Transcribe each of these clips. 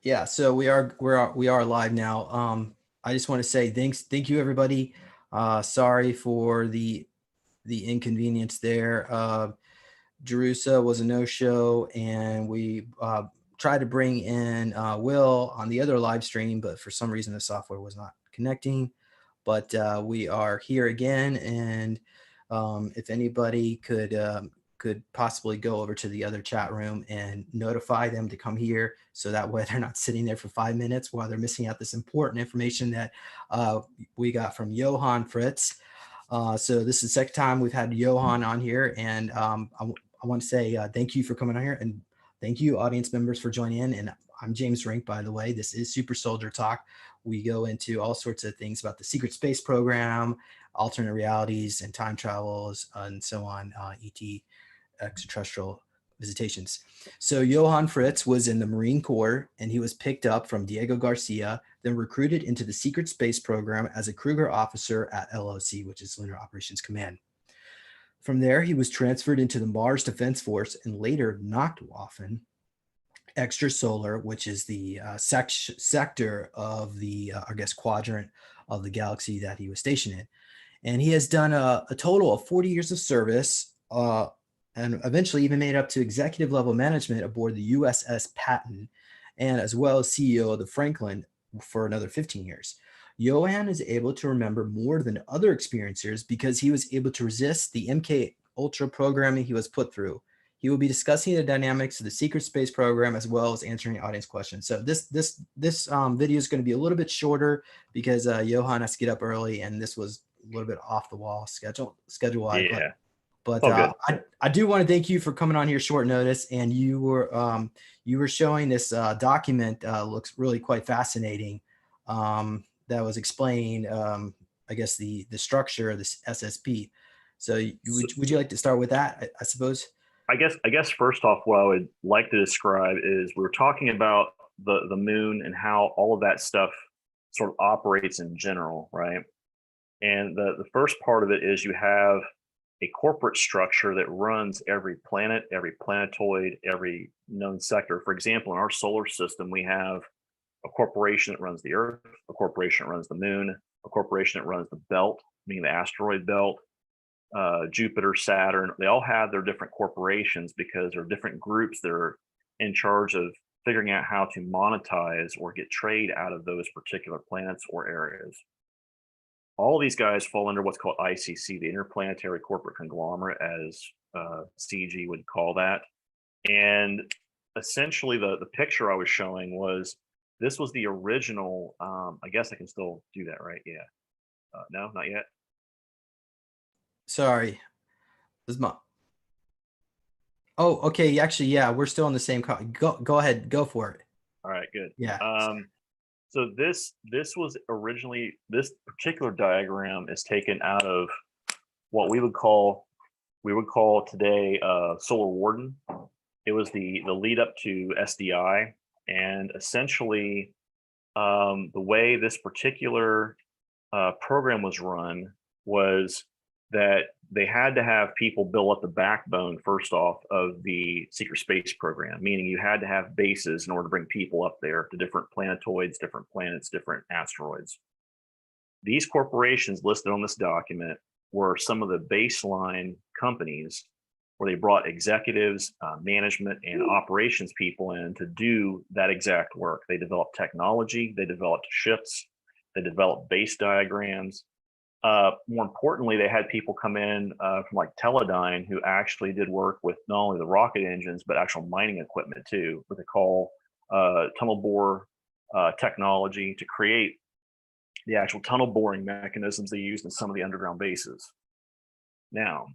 Yeah, so we are live now. I just want to say thank you everybody. Sorry for the inconvenience there. Jerusa was a no-show, and we tried to bring in Will on the other live stream, but for some reason the software was not connecting. But we are here again, and if anybody could possibly go over to the other chat room and notify them to come here, so that way they're not sitting there for 5 minutes while they're missing out this important information that we got from Johann Fritz. So this is the second time we've had Johann on here, and I want to say thank you for coming on here, and thank you audience members for joining in. And I'm James Rink, by the way. This is Super Soldier Talk. We go into all sorts of things about the secret space program, alternate realities and time travels, and so on, ET, extraterrestrial visitations. So Johann Fritz was in the Marine Corps, and he was picked up from Diego Garcia, then recruited into the secret space program as a Kruger officer at LOC, which is Lunar Operations Command. From there, he was transferred into the Mars Defense Force and later Nachtwaffen extrasolar, which is the sector of the, I guess, quadrant of the galaxy that he was stationed in. And he has done a total of 40 years of service, and eventually even made up to executive level management aboard the USS Patton, and as well as CEO of the Franklin for another 15 years. Johann is able to remember more than other experiencers because he was able to resist the MK Ultra programming he was put through. He will be discussing the dynamics of the secret space program as well as answering audience questions. So this video is going to be a little bit shorter because Johann has to get up early, and this was a little bit off the wall schedule-wise. Yeah. But Good. I do want to thank you for coming on here short notice, and you were showing this document, looks really quite fascinating, that was explaining, I guess, the structure of this SSP. So would you like to start with that, I suppose? I guess first off, what I would like to describe is we were talking about the moon and how all of that stuff sort of operates in general, right? And the first part of it is you have a corporate structure that runs every planet, every planetoid, every known sector. For example, in our solar system, we have a corporation that runs the Earth, a corporation that runs the moon, a corporation that runs the belt, meaning the asteroid belt, Jupiter, Saturn. They all have their different corporations because there are different groups that are in charge of figuring out how to monetize or get trade out of those particular planets or areas. All of these guys fall under what's called ICC, the Interplanetary Corporate Conglomerate, as CG would call that. And essentially, the picture I was showing was this was the original. I guess I can still do that, right? Yeah. No, not yet. Sorry, this is my. Oh, okay. Actually, yeah, we're still on the same call. Go ahead, go for it. All right, good. Yeah. So this was originally, this particular diagram is taken out of what we would call today Solar Warden. It was the lead up to SDI, and essentially the way this particular program was run was that they had to have people build up the backbone first off of the secret space program, meaning you had to have bases in order to bring people up there to different planetoids, different planets, different asteroids. These corporations listed on this document were some of the baseline companies where they brought executives, management, and operations people in to do that exact work. They developed technology, they developed ships, they developed base diagrams. More importantly, they had people come in from like Teledyne who actually did work with not only the rocket engines, but actual mining equipment too, what they call tunnel bore technology to create the actual tunnel boring mechanisms they used in some of the underground bases. Now,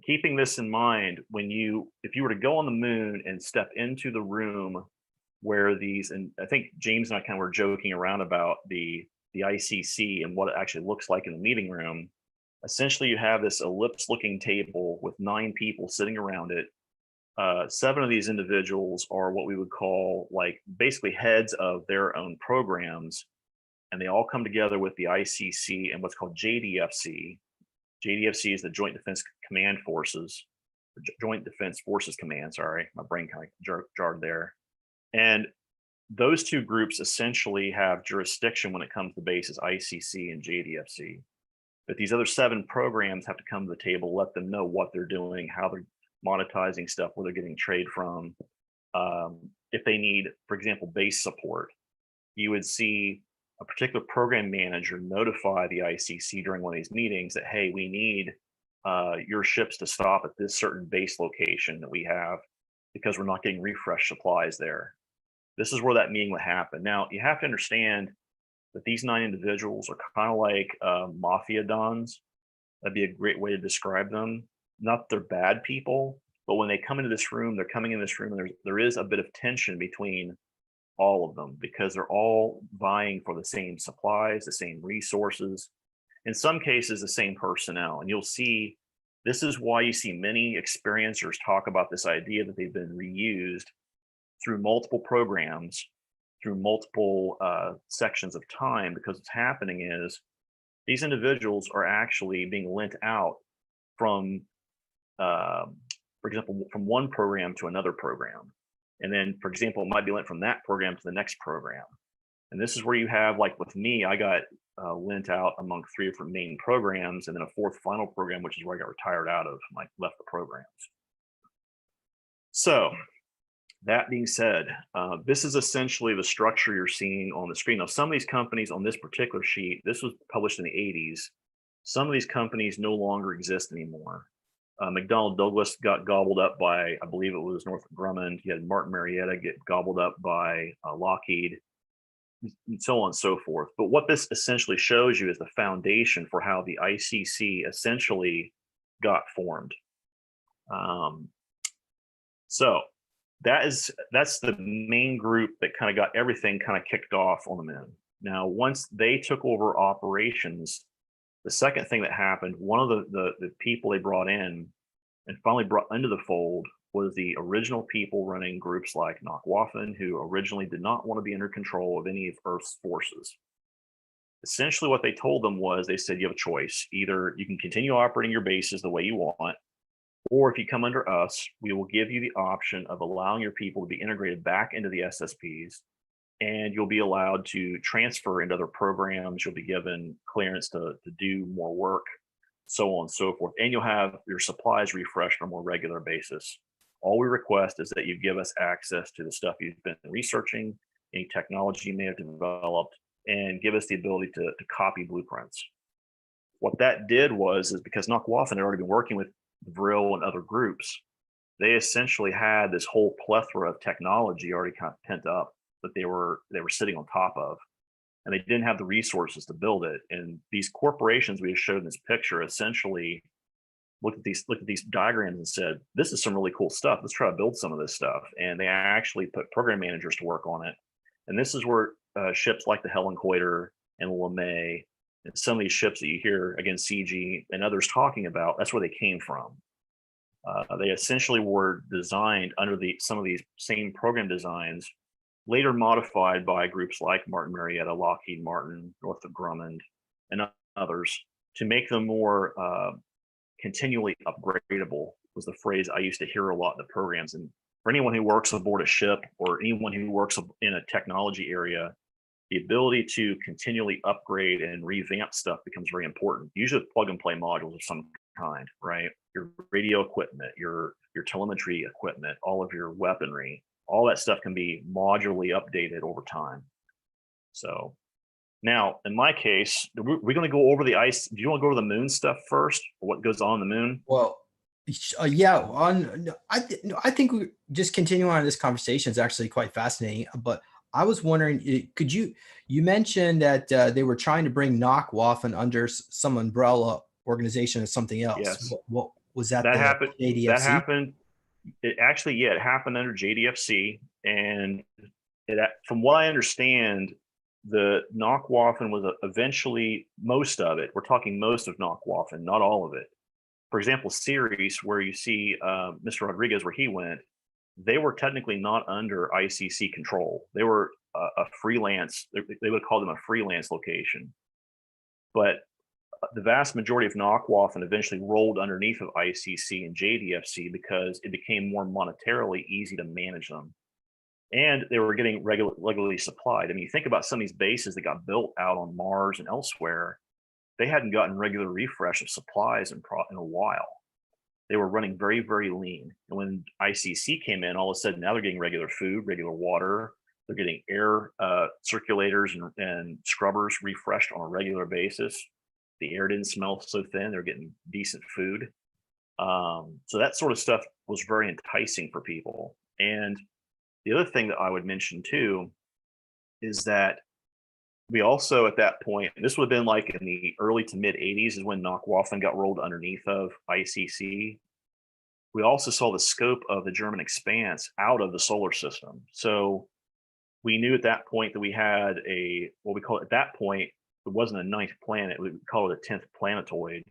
keeping this in mind, if you were to go on the moon and step into the room where these, and I think James and I kind of were joking around about the ICC and what it actually looks like in the meeting room. Essentially, you have this ellipse-looking table with 9 people sitting around it. 7 of these individuals are what we would call like basically heads of their own programs, and they all come together with the ICC and what's called JDFC. JDFC is the Joint Defense Command Forces, Joint Defense Forces Command. Sorry, my brain kind of jarred there. And those two groups essentially have jurisdiction when it comes to bases ICC and JDFC. But these other 7 programs have to come to the table, let them know what they're doing, how they're monetizing stuff, where they're getting trade from. If they need, for example, base support, you would see a particular program manager notify the ICC during one of these meetings that, hey, we need your ships to stop at this certain base location that we have because we're not getting refresh supplies there. This is where that meeting would happen. Now, you have to understand that these 9 individuals are kind of like mafia dons. That'd be a great way to describe them. Not that they're bad people, but when they come into this room, they're coming in this room, and there is a bit of tension between all of them because they're all vying for the same supplies, the same resources, in some cases, the same personnel. And you'll see this is why you see many experiencers talk about this idea that they've been reused through multiple programs, through multiple sections of time, because what's happening is these individuals are actually being lent out from, for example, from one program to another program. And then, for example, it might be lent from that program to the next program. And this is where you have, like with me, I got lent out among 3 different main programs, and then a 4th final program, which is where I got retired out of, like left the programs. So that being said, this is essentially the structure you're seeing on the screen. Now, some of these companies on this particular sheet, this was published in the 80s. Some of these companies no longer exist anymore. McDonnell Douglas got gobbled up by, I believe it was Northrop Grumman. You had Martin Marietta get gobbled up by Lockheed, and so on and so forth. But what this essentially shows you is the foundation for how the ICC essentially got formed. So that's the main group that kind of got everything kind of kicked off on the moon. Now, once they took over operations, the second thing that happened, one of the people they brought in and finally brought into the fold was the original people running groups like Nachtwaffen, who originally did not want to be under control of any of Earth's forces. Essentially, what they told them was, they said, you have a choice. Either you can continue operating your bases the way you want, or if you come under us, we will give you the option of allowing your people to be integrated back into the SSPs, and you'll be allowed to transfer into other programs. You'll be given clearance to do more work, so on and so forth. And you'll have your supplies refreshed on a more regular basis. All we request is that you give us access to the stuff you've been researching, any technology you may have developed, and give us the ability to copy blueprints. What that did was, is because Nachtwaffen had already been working with Vril and other groups, they essentially had this whole plethora of technology already kind of pent up that they were sitting on top of, and they didn't have the resources to build it. And these corporations we just showed in this picture essentially looked at these diagrams and said, this is some really cool stuff. Let's try to build some of this stuff. And they actually put program managers to work on it. And this is where ships like the Helen Coiter and LeMay and some of these ships that you hear, again, CG and others talking about, that's where they came from. They essentially were designed under some of these same program designs, later modified by groups like Martin Marietta, Lockheed Martin, Northrop Grumman, and others to make them more continually upgradable, was the phrase I used to hear a lot in the programs. And for anyone who works aboard a ship or anyone who works in a technology area, the ability to continually upgrade and revamp stuff becomes very important. Usually plug and play modules of some kind, right? Your radio equipment, your telemetry equipment, all of your weaponry, all that stuff can be modularly updated over time. So now, in my case, we're going to go over the ice. Do you want to go over the moon stuff first? What goes on the moon? Well, yeah, I think we just continue on this conversation is actually quite fascinating. But I was wondering, could you mentioned that they were trying to bring Nachtwaffen under some umbrella organization or something else? Yes. What was that? That the happened. JDFC? That happened. It actually, yeah, it happened under JDFC, and from what I understand, the Nachtwaffen was eventually, most of it, we're talking most of Nachtwaffen, not all of it. For example, Ceres, where you see Mr. Rodriguez, where he went, they were technically not under ICC control. They were a freelance, they would call them a freelance location. But the vast majority of Nachtwaffen eventually rolled underneath of ICC and JDFC because it became more monetarily easy to manage them. and they were getting regularly supplied. I mean, you think about some of these bases that got built out on Mars and elsewhere, they hadn't gotten regular refresh of supplies in a while. They were running very, very lean. And when ICC came in, all of a sudden now they're getting regular food, regular water. They're getting air circulators and scrubbers refreshed on a regular basis. The air didn't smell so thin. They're getting decent food. So that sort of stuff was very enticing for people. And the other thing that I would mention too is that we also at that point, and this would have been like in the early to mid 80s is when Knockwaffen got rolled underneath of ICC. We also saw the scope of the German expanse out of the solar system. So we knew at that point that we had what we call at that point, it wasn't a ninth planet, we call it a 10th planetoid.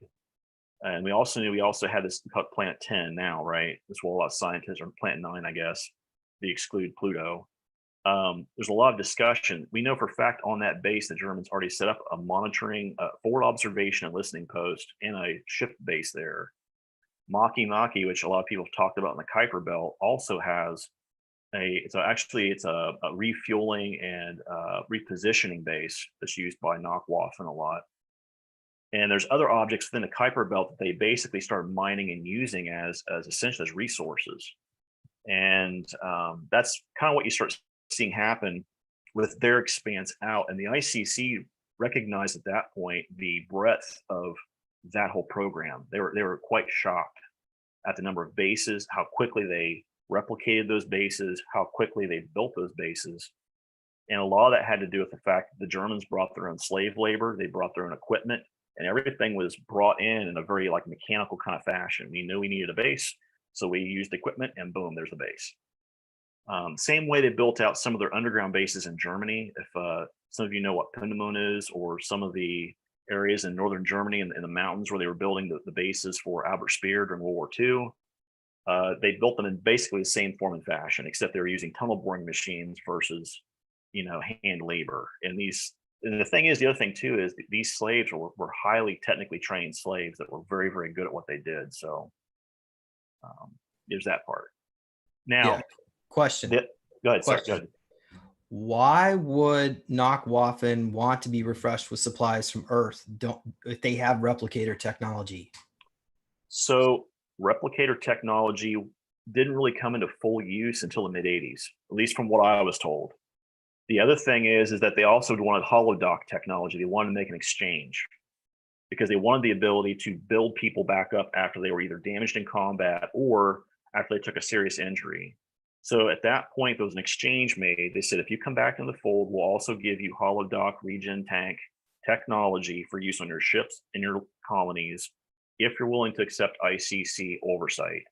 And we also knew we also had this called Planet 10 now, right? That's what a lot of scientists, or Planet 9, I guess, they exclude Pluto. There's a lot of discussion. We know for a fact on that base, the Germans already set up a monitoring, forward observation and listening post and a ship base there. Maki Maki, which a lot of people have talked about in the Kuiper Belt, also has it's a refueling and repositioning base that's used by Knockwaffen a lot. And there's other objects within the Kuiper Belt that they basically started mining and using as essentially as resources. And that's kind of what you start seeing happen with their expanse out. And the ICC recognized at that point the breadth of that whole program. They were quite shocked at the number of bases, how quickly they replicated those bases, how quickly they built those bases. And a lot of that had to do with the fact that the Germans brought their own slave labor, they brought their own equipment, and everything was brought in a very like mechanical kind of fashion. We knew we needed a base, so we used equipment, and boom, there's a base. Same way they built out some of their underground bases in Germany. If some of you know what Pindemon is, or some of the areas in northern Germany in the mountains where they were building the bases for Albert Speer during World War II, they built them in basically the same form and fashion, except they were using tunnel boring machines versus, hand labor. And the thing is, the other thing too is these slaves were highly technically trained slaves that were very, very good at what they did. So there's that part. Now, Yeah. Question. go ahead. Sorry, Question. go ahead. Why would Knockwaffen want to be refreshed with supplies from Earth? If they have replicator technology? So replicator technology didn't really come into full use until the mid 80s, at least from what I was told. The other thing is that they also wanted holodoc technology. They wanted to make an exchange because they wanted the ability to build people back up after they were either damaged in combat or after they took a serious injury. So at that point, there was an exchange made. They said, if you come back in the fold, we'll also give you holodoc regen tank technology for use on your ships and your colonies if you're willing to accept ICC oversight.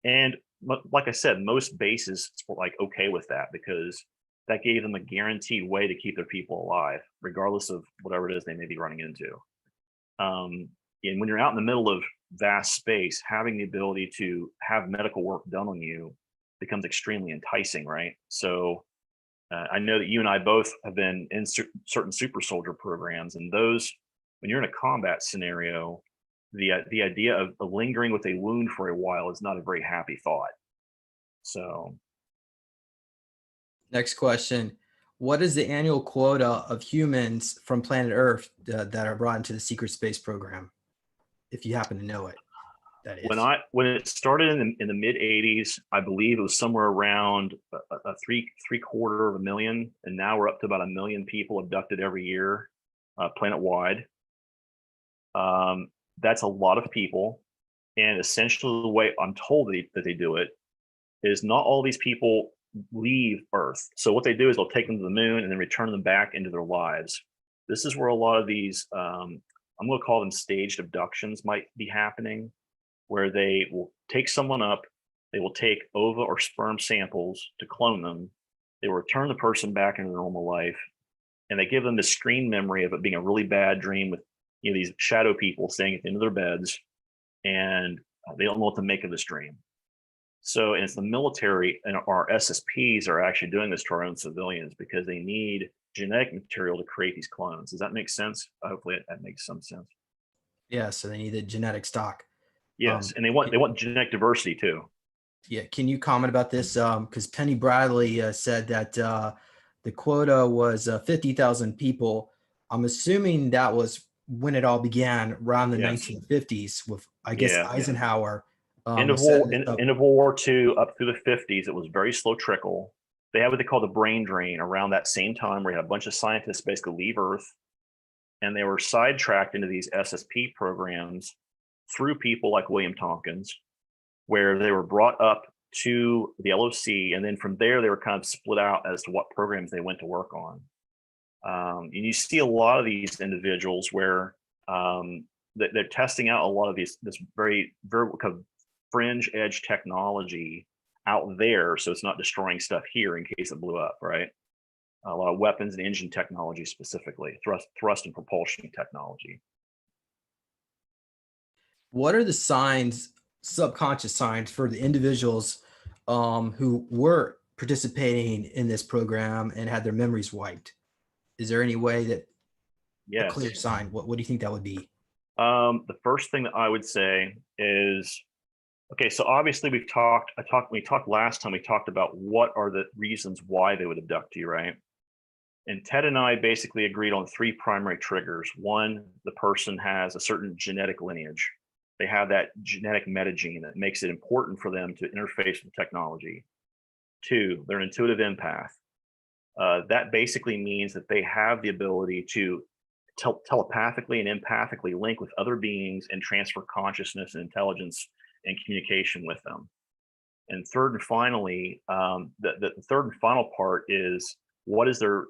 And like I said, most bases were like okay with that because that gave them a guaranteed way to keep their people alive, regardless of whatever it is they may be running into. And when you're out in the middle of vast space, having the ability to have medical work done on you becomes extremely enticing, right? So I know that you and I both have been in certain super soldier programs, and those, when you're in a combat scenario, the idea of lingering with a wound for a while is not a very happy thought. So, Next question. What is the annual quota of humans from planet Earth that are brought into the secret space program? If you happen to know it, that is. when it started in the mid 80s, I believe it was somewhere around a three-quarter of a million, and now we're up to about 1 million people abducted every year, planet wide. That's a lot of people, and essentially the way I'm told that they do it is not all these people leave Earth. So what they do is they'll take them to the moon and then return them back into their lives. This is where a lot of these, I'm going to call them staged abductions, might be happening, where they will take someone up, they will take ova or sperm samples to clone them, they will return the person back into their normal life, and they give them the screen memory of it being a really bad dream with these shadow people staying at the end of their beds, and they don't know what to make of this dream. So it's the military and our SSPs are actually doing this to our own civilians because they need genetic material to create these clones. Does that make sense? Hopefully that makes some sense. Yeah, so they need the genetic stock. Yes, and they want genetic diversity too. Yeah, can you comment about this? Because Penny Bradley said that the quota was 50,000 people. I'm assuming that was when it all began around the Yes. 1950s with, I guess, Yeah. Eisenhower was setting this up. End of World War II up through the 50s, it was very slow trickle. They had what they call the brain drain around that same time, where you had a bunch of scientists basically leave Earth, and they were sidetracked into these SSP programs through people like William Tompkins, where they were brought up to the LOC, and then from there they were kind of split out as to what programs they went to work on. And you see a lot of these individuals where they're testing out a lot of this very kind of fringe edge technology out there, so it's not destroying stuff here in case it blew up, right? A lot of weapons and engine technology, specifically thrust and propulsion technology. What are the signs, subconscious signs for the individuals who were participating in this program and had their memories wiped? Is there any way that a clear Yes. sign? What do you think that would be? The first thing that I would say is, okay, so obviously we talked last time, we talked about what are the reasons why they would abduct you, right? And Ted and I basically agreed on three primary triggers. One, the person has a certain genetic lineage. They have that genetic metagene that makes it important for them to interface with technology. Two, they're an intuitive empath. That basically means that they have the ability to telepathically and empathically link with other beings and transfer consciousness and intelligence and communication with them. And third and finally, the third and final part is, what is their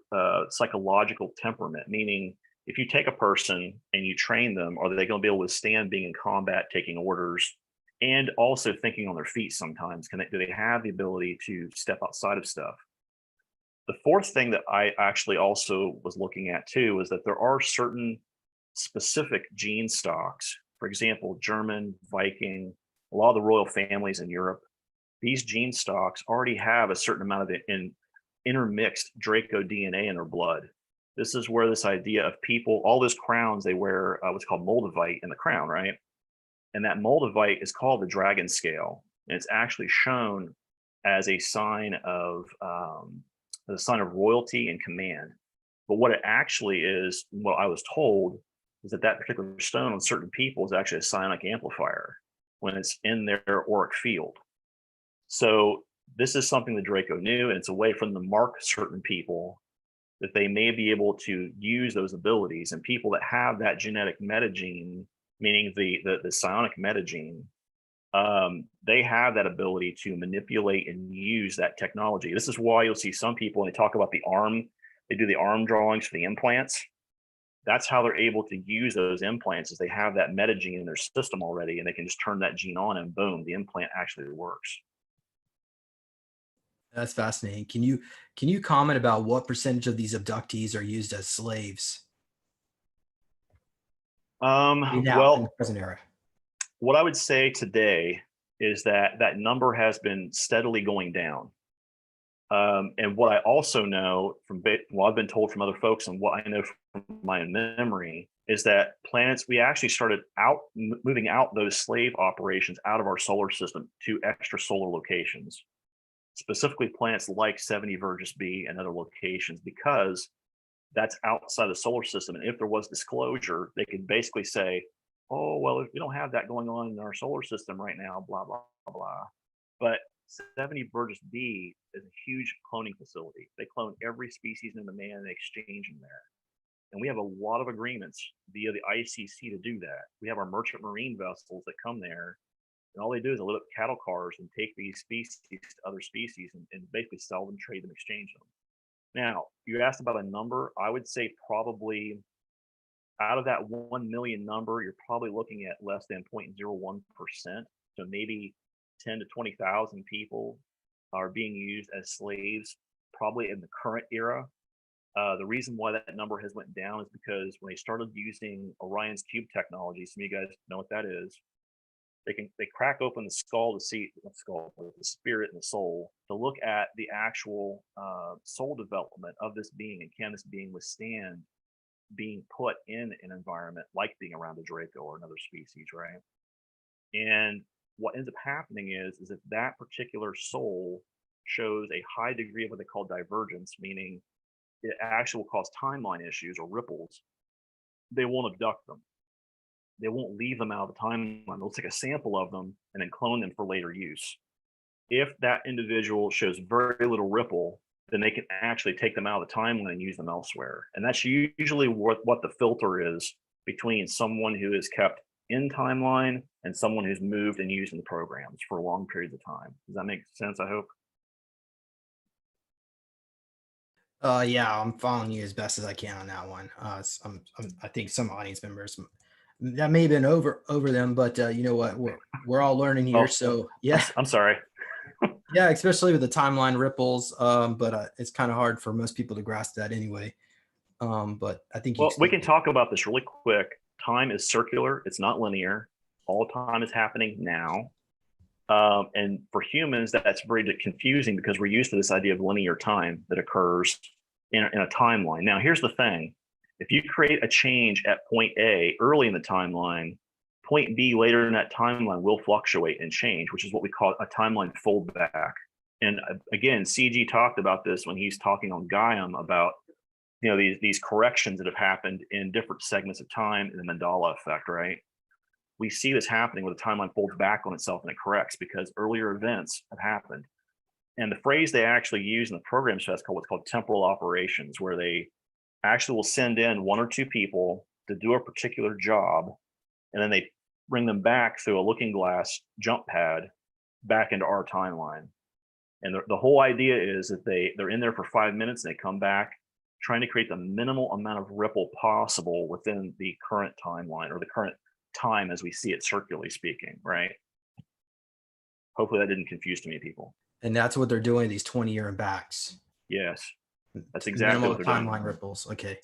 psychological temperament? Meaning, if you take a person and you train them, are they going to be able to withstand being in combat, taking orders, and also thinking on their feet sometimes? Do they have the ability to step outside of stuff? The fourth thing that I actually also was looking at too is that there are certain specific gene stocks. For example, German, Viking, a lot of the royal families in Europe, these gene stocks already have a certain amount of intermixed Draco DNA in their blood. This is where this idea of people, all those crowns, they wear what's called moldavite in the crown, right? And that moldavite is called the dragon scale. And it's actually shown as a sign of royalty and command. But what it actually is, what I was told, is that that particular stone on certain people is actually a psionic amplifier when it's in their auric field. So this is something that Draco knew, and it's a way for them to mark certain people that they may be able to use those abilities. And people that have that genetic metagene, meaning the psionic metagene, they have that ability to manipulate and use that technology. This is why you'll see some people, when they talk about the arm, they do the arm drawings for the implants. That's how they're able to use those implants, is they have that metagene in their system already, and they can just turn that gene on and boom, the implant actually works. That's fascinating. Can you comment about what percentage of these abductees are used as slaves now in the Well, present era? what I would say today is that that number has been steadily going down. And what I also know well, I've been told from other folks, and what I know from my memory, is that planets, we actually started moving out those slave operations out of our solar system to extrasolar locations, specifically planets like 70 Virgus B and other locations, because that's outside the solar system. And if there was disclosure, they could basically say, oh, well, we don't have that going on in our solar system right now, blah, blah, blah. But 70 Burgess B is a huge cloning facility. They clone every species in the man and exchange them there. And we have a lot of agreements via the ICC to do that. We have our merchant marine vessels that come there, and all they do is load up cattle cars and take these species to other species and basically sell them, trade them, exchange them. Now, you asked about a number. I would say probably out of that 1 million number, you're probably looking at less than 0.01%. So maybe 10 to 20,000 people are being used as slaves, probably in the current era. The reason why that number has went down is because when they started using Orion's cube technology, some of you guys know what that is. They crack open the skull to see the spirit and the soul, to look at the actual soul development of this being, and can this being withstand being put in an environment like being around a Draco or another species, right? And what ends up happening is that that particular soul shows a high degree of what they call divergence, meaning it actually will cause timeline issues or ripples. They won't abduct them. They won't leave them out of the timeline. They'll take a sample of them and then clone them for later use. If that individual shows very little ripple, then they can actually take them out of the timeline and use them elsewhere. And that's usually what the filter is between someone who is kept in timeline and someone who's moved and used in the programs for long periods of time. Does that make sense? I hope. Yeah, I'm following you as best as I can on that one. I think some audience members that may have been over them, but you know what? We're all learning here, Well, so yeah, I'm sorry. yeah, especially with the timeline ripples. But it's kind of hard for most people to grasp that anyway. But I think you Well, we explained can it. talk about this really quick. Time is circular, it's not linear. All time is happening now. And for humans, that's very confusing because we're used to this idea of linear time that occurs in a timeline. Now, here's the thing. If you create a change at point A early in the timeline, point B later in that timeline will fluctuate and change, which is what we call a timeline foldback. And again, CG talked about this when he's talking on Gaiam about these corrections that have happened in different segments of time in the Mandela effect, right? We see this happening where the timeline folds back on itself and it corrects because earlier events have happened. And the phrase they actually use in the program set is called what's called temporal operations, where they actually will send in one or two people to do a particular job, and then they bring them back through a looking glass jump pad back into our timeline. And the whole idea is that they're in there for 5 minutes and they come back trying to create the minimal amount of ripple possible within the current timeline or the current time as we see it circularly speaking, right? Hopefully that didn't confuse too many people. And that's what they're doing. These 20-year and backs. Yes, that's exactly Minimal what they're doing. timeline ripples. Okay.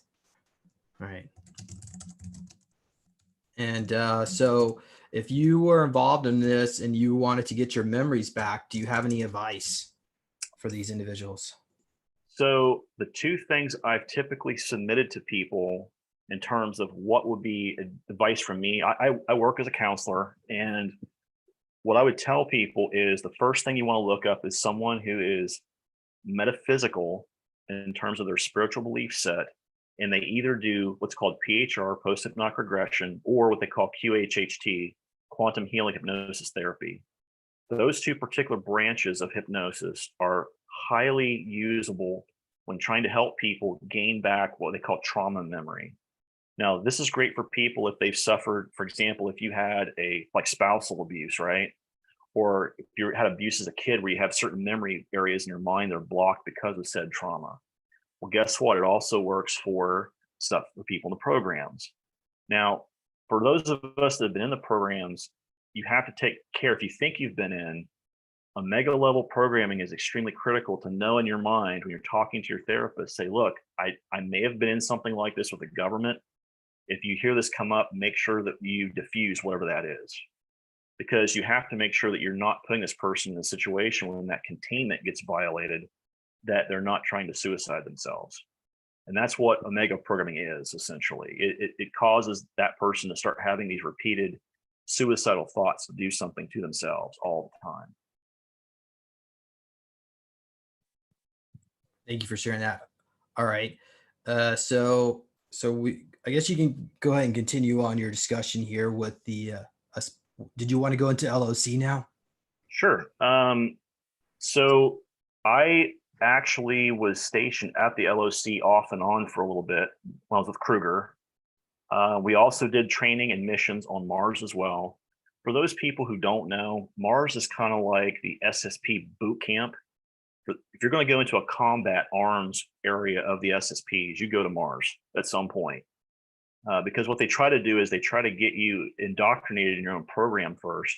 All right. And so if you were involved in this and you wanted to get your memories back, do you have any advice for these individuals? So the two things I've typically submitted to people in terms of what would be advice from me, I work as a counselor, and what I would tell people is the first thing you want to look up is someone who is metaphysical in terms of their spiritual belief set, and they either do what's called PHR, post hypnotic regression, or what they call QHHT, quantum healing hypnosis therapy. Those two particular branches of hypnosis are highly usable when trying to help people gain back what they call trauma memory. Now, this is great for people if they've suffered, for example, if you had like spousal abuse, right? Or if you had abuse as a kid where you have certain memory areas in your mind that are blocked because of said trauma. Well, guess what? It also works for stuff for people in the programs. Now, for those of us that have been in the programs, you have to take care. If you think you've been in, omega level programming is extremely critical to know in your mind when you're talking to your therapist. Say, look, I may have been in something like this with the government. If you hear this come up, make sure that you diffuse whatever that is, because you have to make sure that you're not putting this person in a situation when that containment gets violated, that they're not trying to suicide themselves. And that's what omega programming is essentially. It causes that person to start having these repeated suicidal thoughts to do something to themselves all the time. Thank you for sharing that. All right. So I guess you can go ahead and continue on your discussion here with the, did you want to go into LOC now? Sure. So I actually was stationed at the LOC off and on for a little bit when I was with Kruger. We also did training and missions on Mars as well. For those people who don't know, Mars is kind of like the SSP boot camp. If you're going to go into a combat arms area of the SSPs, you go to Mars at some point. Because what they try to do is they try to get you indoctrinated in your own program first.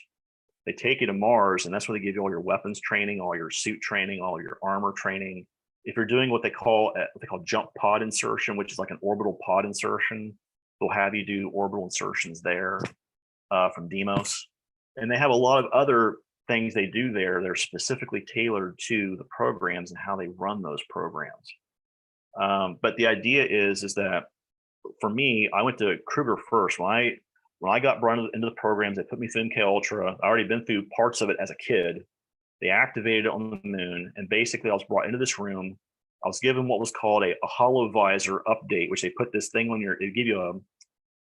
They take you to Mars, and that's where they give you all your weapons training, all your suit training, all your armor training. If you're doing what they call jump pod insertion, which is like an orbital pod insertion, they'll have you do orbital insertions there from Demos. And they have a lot of other things they do there. They're specifically tailored to the programs and how they run those programs. But the idea is that for me, I went to Kruger first. When When I got brought into the programs, they put me through MK Ultra. I already been through parts of it as a kid. They activated it on the moon, and basically I was brought into this room. I was given what was called a hollow visor update, which they put this thing on your, they give you a, let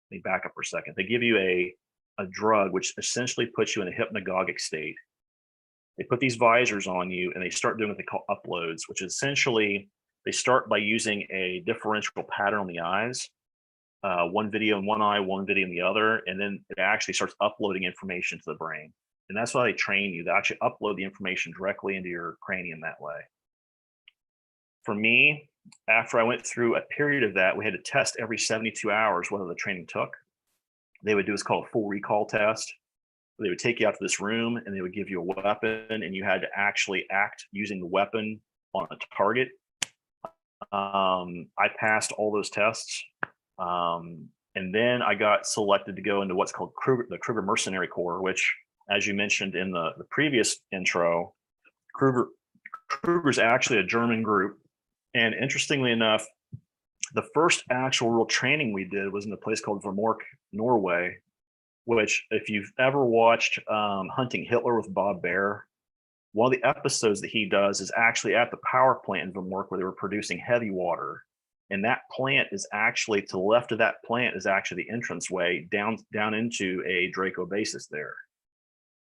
me back up for a second. They give you a drug which essentially puts you in a hypnagogic state. They put these visors on you and they start doing what they call uploads, which is essentially they start by using a differential pattern on the eyes, one video in one eye, one video in the other, and then it actually starts uploading information to the brain. And that's why they train you. They actually upload the information directly into your cranium that way. For me, after I went through a period of that, we had to test every 72 hours whether the training took. They would do what's called a full recall test. They would take you out to this room and they would give you a weapon, and you had to actually act using the weapon on a target. I passed all those tests. And then I got selected to go into what's called the Kruger Mercenary Corps, which, as you mentioned in the previous intro, Kruger's actually a German group. And interestingly enough, the first actual real training we did was in a place called Vemork, Norway, which, if you've ever watched Hunting Hitler with Bob Baer, one of the episodes that he does is actually at the power plant in Vemork where they were producing heavy water. And that plant is actually, to the left of that plant is actually the entranceway down into a Draco basis there.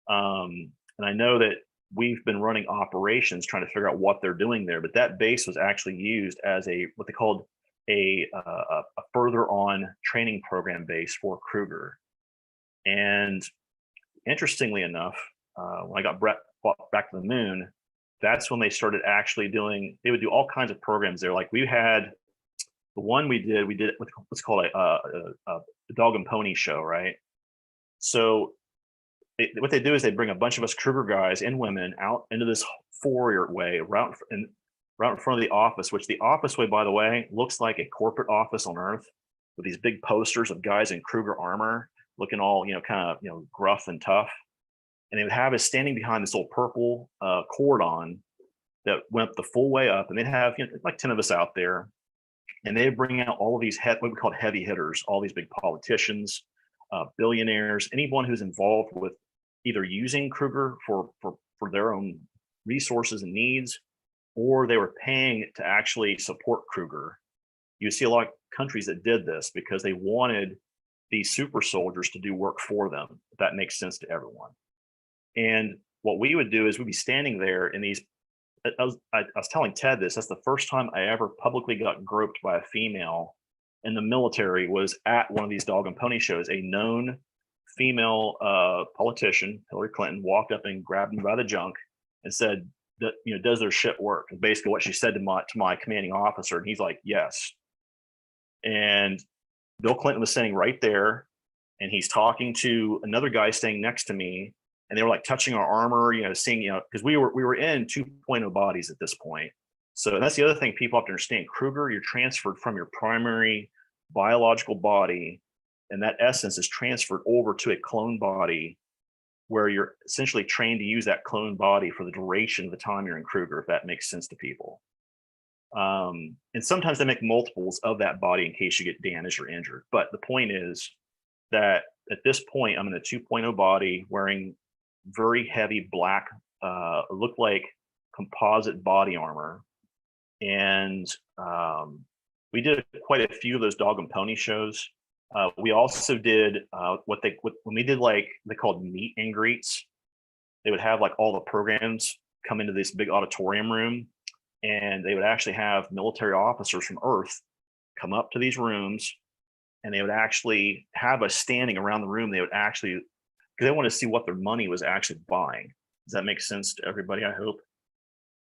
And I know that we've been running operations trying to figure out what they're doing there, but that base was actually used as what they called a further on training program base for Kruger. And interestingly enough, when I got brought back to the moon, that's when they started actually doing, they would do all kinds of programs there. Like we had the one we did what's called a dog and pony show, right? So what they do is they bring a bunch of us Kruger guys and women out into this foyer way right in front of the office, which the office way, by the way, looks like a corporate office on Earth with these big posters of guys in Kruger armor looking all, kind of, gruff and tough. And they would have us standing behind this old purple cordon that went the full way up, and they'd have like 10 of us out there, and they'd bring out all of these what we called heavy hitters, all these big politicians, billionaires, anyone who's involved with either using Kruger for their own resources and needs, or they were paying to actually support Kruger. You see a lot of countries that did this because they wanted these super soldiers to do work for them, if that makes sense to everyone. And what we would do is we'd be standing there in these, I was telling Ted this, that's the first time I ever publicly got groped by a female in the military, was at one of these dog and pony shows. A known female politician, Hillary Clinton, walked up and grabbed me by the junk and said, does their shit work? And basically what she said to my commanding officer, and he's like, yes. And Bill Clinton was sitting right there, and he's talking to another guy staying next to me, and they were like touching our armor, seeing, because we were in 2.0 bodies at this point. So that's the other thing people have to understand. Kruger, you're transferred from your primary biological body, and that essence is transferred over to a clone body where you're essentially trained to use that clone body for the duration of the time you're in Kruger, if that makes sense to people. And sometimes they make multiples of that body in case you get damaged or injured. But the point is that at this point, I'm in a 2.0 body wearing very heavy black, look like composite body armor. And we did quite a few of those dog and pony shows. We also did when we did, like, they called meet and greets. They would have like all the programs come into this big auditorium room, and they would actually have military officers from Earth come up to these rooms, and they would actually have us standing around the room. They would actually, because they want to see what their money was actually buying. Does that make sense to everybody? I hope.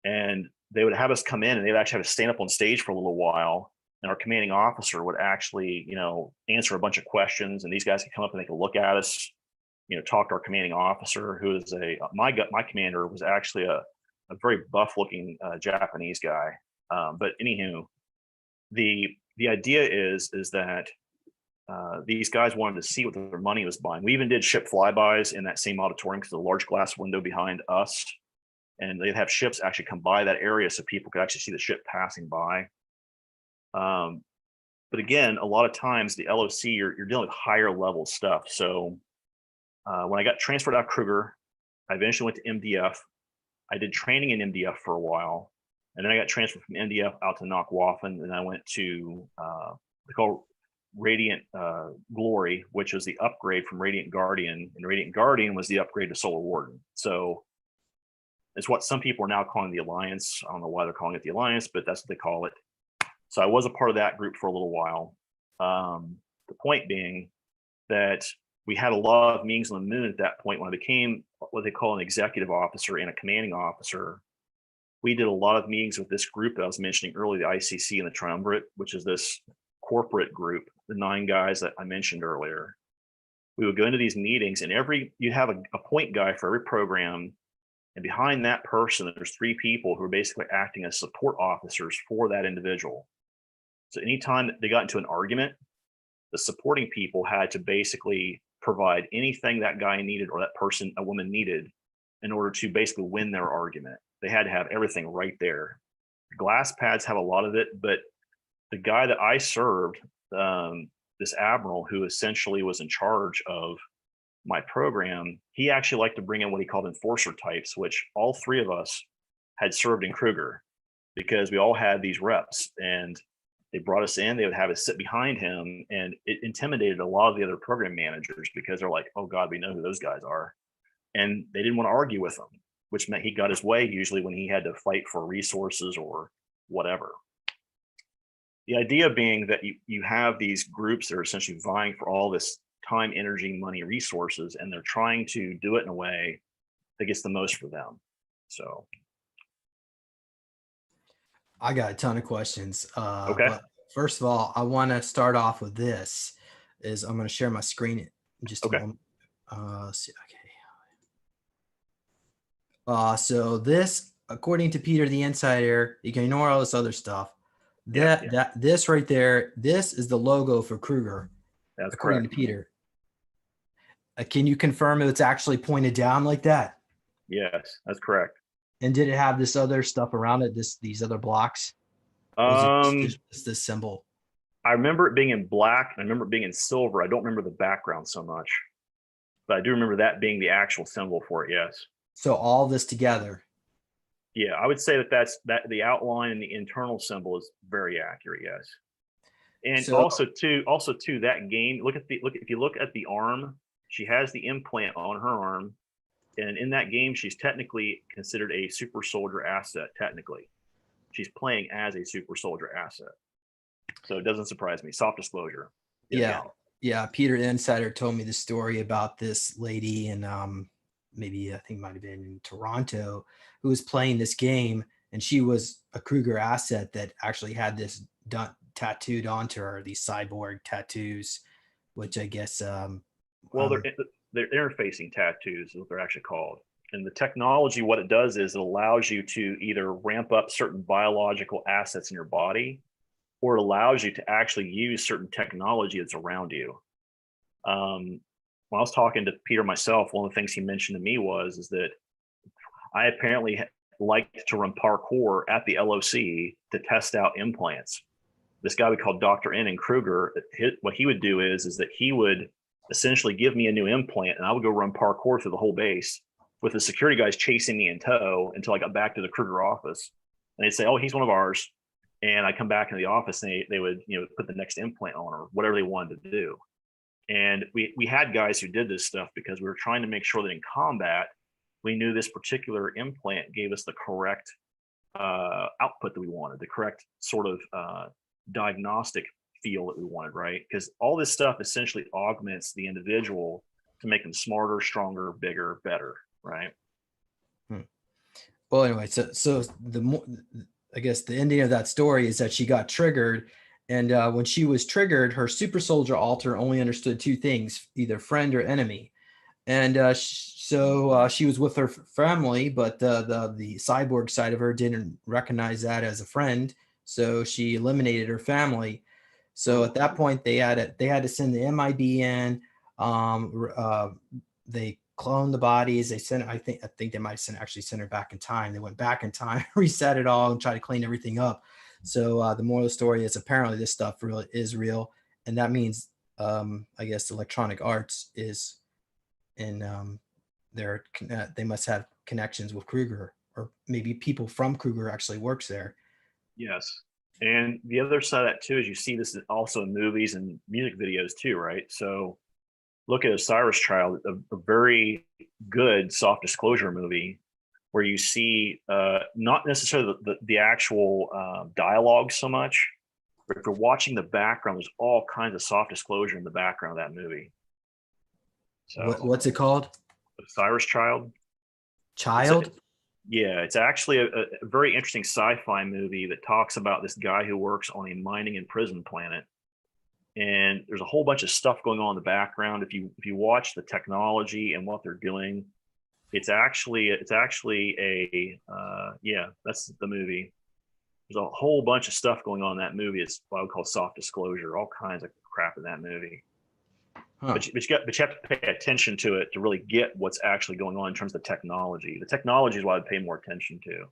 And they would have us come in, and they would actually have to stand up on stage for a little while, and our commanding officer would actually, answer a bunch of questions, and these guys could come up and they could look at us, talk to our commanding officer, who is my commander was actually a very buff looking Japanese guy. But anywho, the idea is that these guys wanted to see what their money was buying. We even did ship flybys in that same auditorium because of the large glass window behind us, and they'd have ships actually come by that area so people could actually see the ship passing by. But again, a lot of times the LOC, you're dealing with higher level stuff. So when I got transferred out of Kruger, I eventually went to MDF. I did training in MDF for a while, and then I got transferred from MDF out to Knockwaffen, and I went to they call Radiant Glory, which was the upgrade from Radiant Guardian, and Radiant Guardian was the upgrade to Solar Warden. So it's what some people are now calling the Alliance. I don't know why they're calling it the Alliance, but that's what they call it. So I was a part of that group for a little while. The point being that we had a lot of meetings on the moon at that point. When I became what they call an executive officer and a commanding officer, we did a lot of meetings with this group that I was mentioning earlier, the ICC and the Triumvirate, which is this corporate group, the 9 guys that I mentioned earlier. We would go into these meetings, and you have a point guy for every program, and behind that person, there's 3 people who are basically acting as support officers for that individual. So anytime they got into an argument, the supporting people had to basically provide anything that guy needed or that person, a woman needed, in order to basically win their argument. They had to have everything right there. Glass pads have a lot of it, but the guy that I served, this admiral who essentially was in charge of my program, he actually liked to bring in what he called enforcer types, which all 3 of us had served in Kruger, because we all had these reps, and they brought us in. They would have us sit behind him, and it intimidated a lot of the other program managers, because they're like, oh God, we know who those guys are. And they didn't want to argue with him, which meant he got his way usually when he had to fight for resources or whatever. The idea being that you have these groups that are essentially vying for all this time, energy, money, resources, and they're trying to do it in a way that gets the most for them. So I got a ton of questions. okay. But first of all, I want to start off with this. Is I'm going to share my screen in just a Okay. moment. Okay. So this, according to Peter the Insider, you can ignore all this other stuff. Yeah, This right there, this is the logo for Kruger, that's according correct. to Peter. Can you confirm it's actually pointed down like that? Yes, that's correct. And did it have this other stuff around it? These other blocks? Or was it just this symbol? I remember it being in black, and I remember it being in silver. I don't remember the background so much, but I do remember that being the actual symbol for it. Yes. So all this together. Yeah, I would say that the outline and the internal symbol is very accurate. Yes. And So also too, that game. If you look at the arm, she has the implant on her arm, and in that game, she's technically considered a super soldier asset. Technically, she's playing as a super soldier asset. So it doesn't surprise me. Soft disclosure. yeah. Peter the Insider told me the story about this lady, and maybe I think it might have been in Toronto, who was playing this game, and she was a Kruger asset that actually had this tattooed onto her, these cyborg tattoos, which I guess Well, they're interfacing tattoos is what they're actually called. And the technology, what it does is it allows you to either ramp up certain biological assets in your body, or it allows you to actually use certain technology that's around you. When I was talking to Peter myself, one of the things he mentioned to me is that I apparently liked to run parkour at the LOC to test out implants. This guy we called Dr. N in Kruger, what he would do is that he would essentially give me a new implant, and I would go run parkour through the whole base with the security guys chasing me in tow until I got back to the Kruger office. And they'd say, oh, he's one of ours. And I come back into the office, and they would, put the next implant on or whatever they wanted to do. And we had guys who did this stuff because we were trying to make sure that in combat, we knew this particular implant gave us the correct output that we wanted, the correct sort of diagnostic feel that we wanted, right? Because all this stuff essentially augments the individual to make them smarter, stronger, bigger, better, right? Well, anyway, so I guess the ending of that story is that she got triggered, and when she was triggered, her super soldier alter only understood 2 things: either friend or enemy. And so she was with her family, but the cyborg side of her didn't recognize that as a friend, so she eliminated her family. So at that point, they had to send the MIB in. They cloned the bodies. They sent. I think they might actually send her back in time. They went back in time, reset it all, and tried to clean everything up. So the moral of the story is apparently this stuff really is real, and that means I guess Electronic Arts is in they must have connections with Kruger, or maybe people from Kruger actually works there. Yes. And the other side of that too is you see this also in movies and music videos too, right? So look at Osiris Child, a very good soft disclosure movie where you see not necessarily the actual dialogue so much, but if you're watching the background, there's all kinds of soft disclosure in the background of that movie. So What's it called? Osiris Child. It's a, Child? yeah, it's actually a very interesting sci-fi movie that talks about this guy who works on a mining and prison planet, and there's a whole bunch of stuff going on in the background. If you watch the technology and what they're doing, it's actually a yeah, that's the movie. There's a whole bunch of stuff going on in that movie. It's what I would call soft disclosure, all kinds of crap in that movie. Huh. But you have to pay attention to it to really get what's actually going on in terms of the technology. The technology is what I'd pay more attention to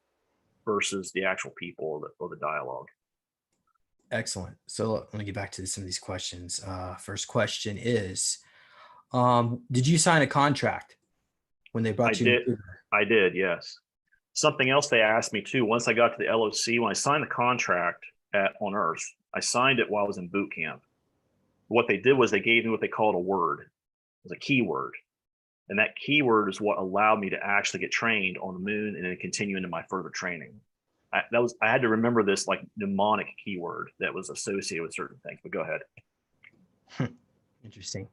versus the actual people or the dialogue. Excellent. So let me get back to some of these questions. First question is, did you sign a contract when they I brought you in did, Kruger? I did, yes. Something else they asked me too. Once I got to the LOC, when I signed the contract on Earth, I signed it while I was in boot camp. What they did was they gave me what they called a word. It was a keyword. And that keyword is what allowed me to actually get trained on the moon and then continue into my further training. I had to remember this like mnemonic keyword that was associated with certain things. But go ahead. Interesting.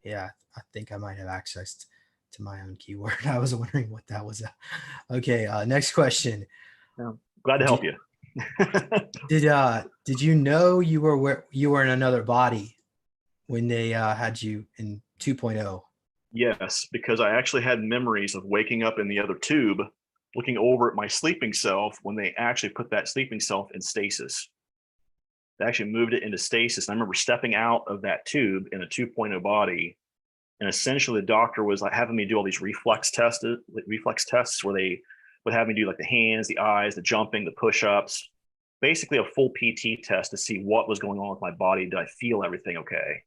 Yeah, I think I might have access to my own keyword. I was wondering what that was. Okay, next question. Yeah, glad to Did help you you. did you know you were in another body when they had you in 2.0? Yes, because I actually had memories of waking up in the other tube, looking over at my sleeping self when they actually put that sleeping self in stasis. They actually moved it into stasis. And I remember stepping out of that tube in a 2.0 body, and essentially the doctor was like having me do all these reflex tests where they would have me do like the hands, the eyes, the jumping, the push-ups, basically a full PT test to see what was going on with my body. Did I feel everything okay?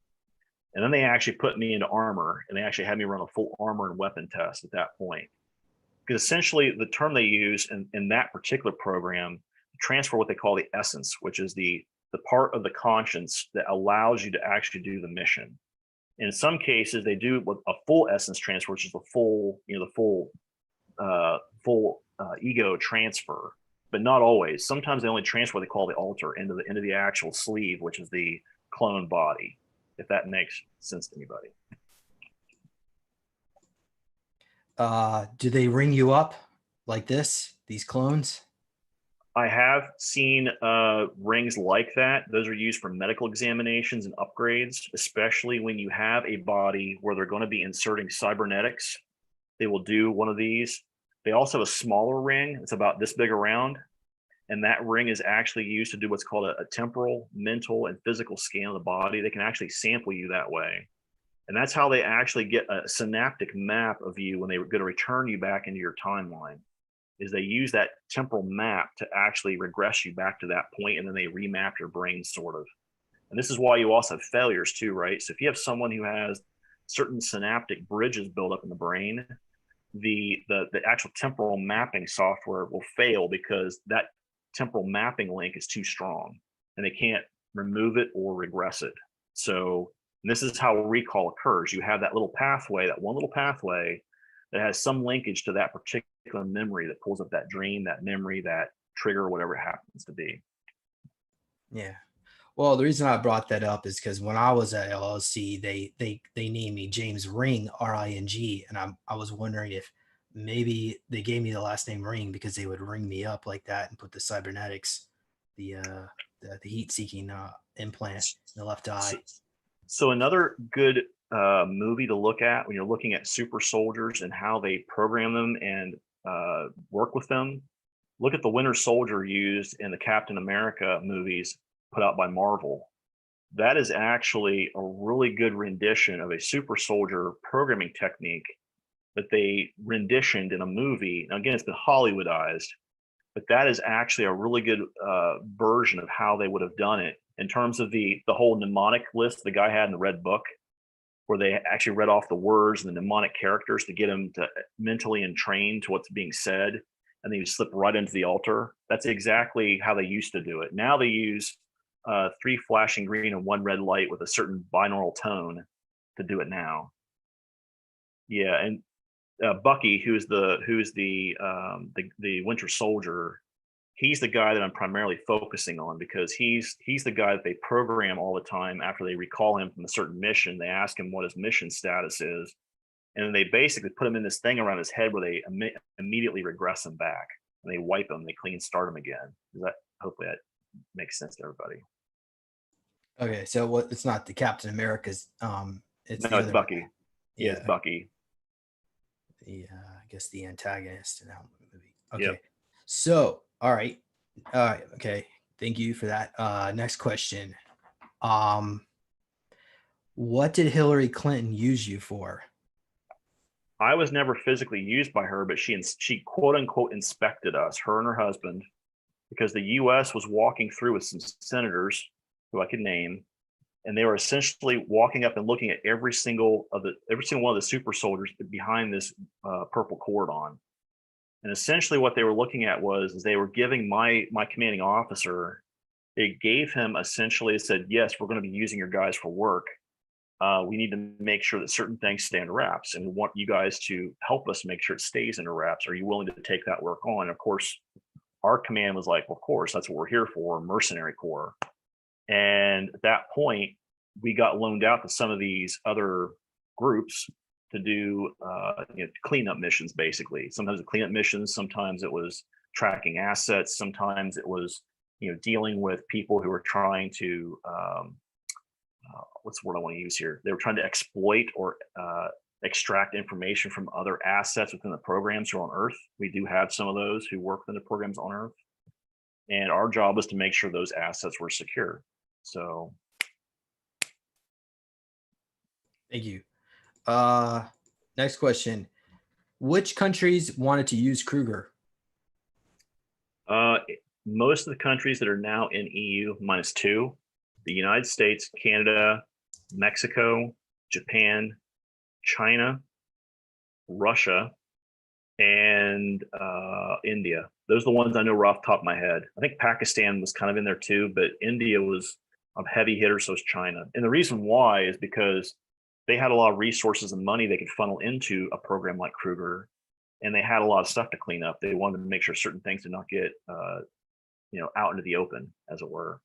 And then they actually put me into armor, and they actually had me run a full armor and weapon test at that point. Because essentially the term they use in that particular program, transfer what they call the essence, which is the part of the conscience that allows you to actually do the mission. In some cases, they do a full essence transfer, which is the full, the full ego transfer, but not always. Sometimes they only transfer what they call the alter into the actual sleeve, which is the clone body. If that makes sense to anybody. Do they ring you up like this? These clones? I have seen rings like that. Those are used for medical examinations and upgrades, especially when you have a body where they're going to be inserting cybernetics. They will do one of these. They also have a smaller ring. It's about this big around. And that ring is actually used to do what's called a temporal, mental, and physical scan of the body. They can actually sample you that way. And that's how they actually get a synaptic map of you when they're going to return you back into your timeline, is they use that temporal map to actually regress you back to that point, and then they remap your brain sort of. And this is why you also have failures too, right? So if you have someone who has certain synaptic bridges built up in the brain, the actual temporal mapping software will fail because that temporal mapping link is too strong and they can't remove it or regress it. So this is how recall occurs. You have that little pathway, that one little pathway that has some linkage to that particular memory that pulls up that dream, that memory, that trigger, whatever it happens to be. Yeah. Well, the reason I brought that up is because when I was at LLC, they named me James Ring, Ring, and I was wondering if maybe they gave me the last name Ring because they would ring me up like that and put the cybernetics, the the heat seeking implant in the left So, eye. so another good movie to look at when you're looking at super soldiers and how they program them and work with them, look at the Winter Soldier used in the Captain America movies put out by Marvel. That is actually a really good rendition of a super soldier programming technique that they renditioned in a movie. Now, again, it's been Hollywoodized, but that is actually a really good version of how they would have done it in terms of the whole mnemonic list the guy had in the red book, where they actually read off the words and the mnemonic characters to get them to mentally entrain to what's being said, and then you slip right into the altar. That's exactly how they used to do it. Now they use 3 flashing green and 1 red light with a certain binaural tone to do it now. Yeah, and Bucky, who's the Winter Soldier, he's the guy that I'm primarily focusing on because he's the guy that they program all the time after they recall him from a certain mission. They ask him what his mission status is, and then they basically put him in this thing around his head where they immediately regress him back and they wipe him, they clean start him again. Does that hopefully that makes sense to everybody? Okay, so what? It's not the Captain America's. It's No, the it's other. Bucky. Yeah, it's Yeah, Bucky. the I guess the antagonist in that movie. Yep. Okay, so all right, okay. Thank you for that. Next question. Um, what did Hillary Clinton use you for? I was never physically used by her, but she quote unquote inspected us, her and her husband, because the U.S. was walking through with some senators who I could name, and they were essentially walking up and looking at every single one of the super soldiers behind this purple cordon. And essentially, what they were looking at was is they were giving my commanding officer. It gave him essentially it said, yes, we're going to be using your guys for work. We need to make sure that certain things stay under wraps, and we want you guys to help us make sure it stays under wraps. Are you willing to take that work on? And of course, our command was like, well, of course, that's what we're here for, mercenary corps. And at that point, we got loaned out to some of these other groups to do cleanup missions, basically. Sometimes the cleanup missions, sometimes it was tracking assets, sometimes it was dealing with people who were trying to what's the word I want to use here? They were trying to exploit or extract information from other assets within the programs who are on Earth. We do have some of those who work within the programs on Earth, and our job was to make sure those assets were secure. So, Thank you. Next question. Which countries wanted to use Kruger? most of the countries that are now in EU minus 2, the United States, Canada, Mexico, Japan, China, Russia, and India. Those are the ones I know right off the top of my head. I think Pakistan was kind of in there too, but India was a heavy hitter, so is China. And the reason why is because they had a lot of resources and money they could funnel into a program like Kruger, and they had a lot of stuff to clean up. They wanted to make sure certain things did not get, out into the open, as it were.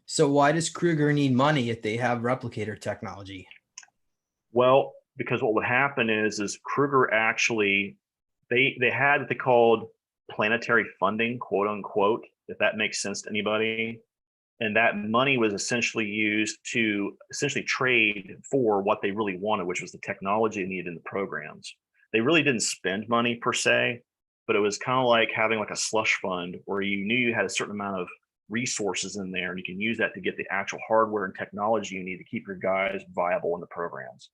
So why does Kruger need money if they have replicator technology? Well, because what would happen is Kruger actually they had what they called planetary funding, quote unquote, if that makes sense to anybody. And that money was essentially used to essentially trade for what they really wanted, which was the technology they needed in the programs. They really didn't spend money per se, but it was kind of like having like a slush fund where you knew you had a certain amount of resources in there and you can use that to get the actual hardware and technology you need to keep your guys viable in the programs.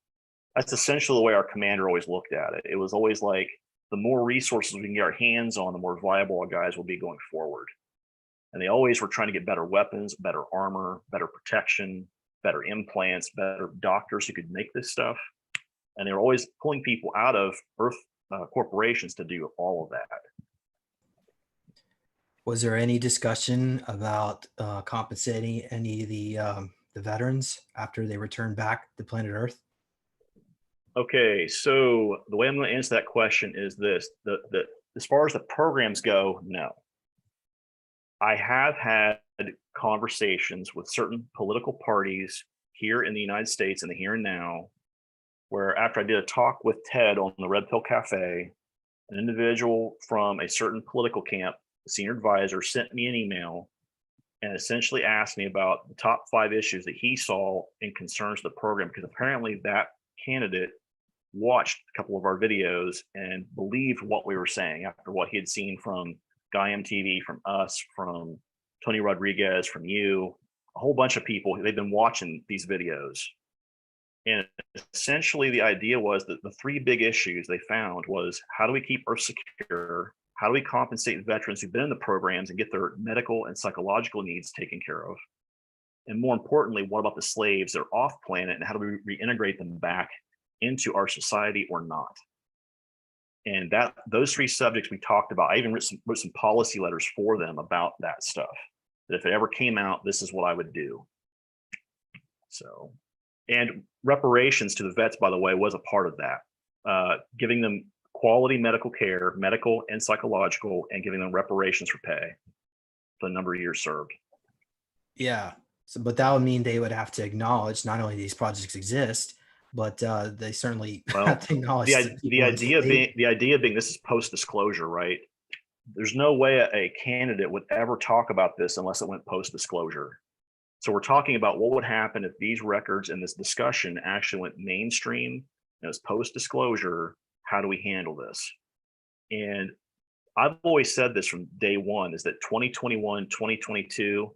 That's essentially the way our commander always looked at it. It was always like the more resources we can get our hands on, the more viable our guys will be going forward. And they always were trying to get better weapons, better armor, better protection, better implants, better doctors who could make this stuff. And they were always pulling people out of Earth corporations to do all of that. Was there any discussion about compensating any of the veterans after they returned back to planet Earth? Okay, so the way I'm going to answer that question is this: the as far as the programs go, no. I have had conversations with certain political parties here in the United States in the here and now, where after I did a talk with Ted on the Red Pill Cafe, an individual from a certain political camp, a senior advisor, sent me an email and essentially asked me about the top 5 issues that he saw in concerns to the program, because apparently that candidate watched a couple of our videos and believed what we were saying after what he had seen from Guy MTV, from us, from Tony Rodriguez, from you, a whole bunch of people. They've been watching these videos. And essentially the idea was that the 3 big issues they found was, how do we keep Earth secure? How do we compensate veterans who've been in the programs and get their medical and psychological needs taken care of? And more importantly, what about the slaves that are off planet, and how do we reintegrate them back into our society or not? And that those three subjects we talked about, I even wrote some policy letters for them about that stuff. That if it ever came out, this is what I would do. So, and reparations to the vets, by the way, was a part of that. Giving them quality medical care, medical and psychological, and giving them reparations for pay for the number of years served. Yeah. So, but that would mean they would have to acknowledge not only these projects exist, but they certainly have Well, to acknowledge the the people idea enslaved. being this is post disclosure, right? There's no way a candidate would ever talk about this unless it went post disclosure. So we're talking about what would happen if these records and this discussion actually went mainstream and it was post disclosure. How do we handle this? And I've always said this from day one is that 2021, 2022,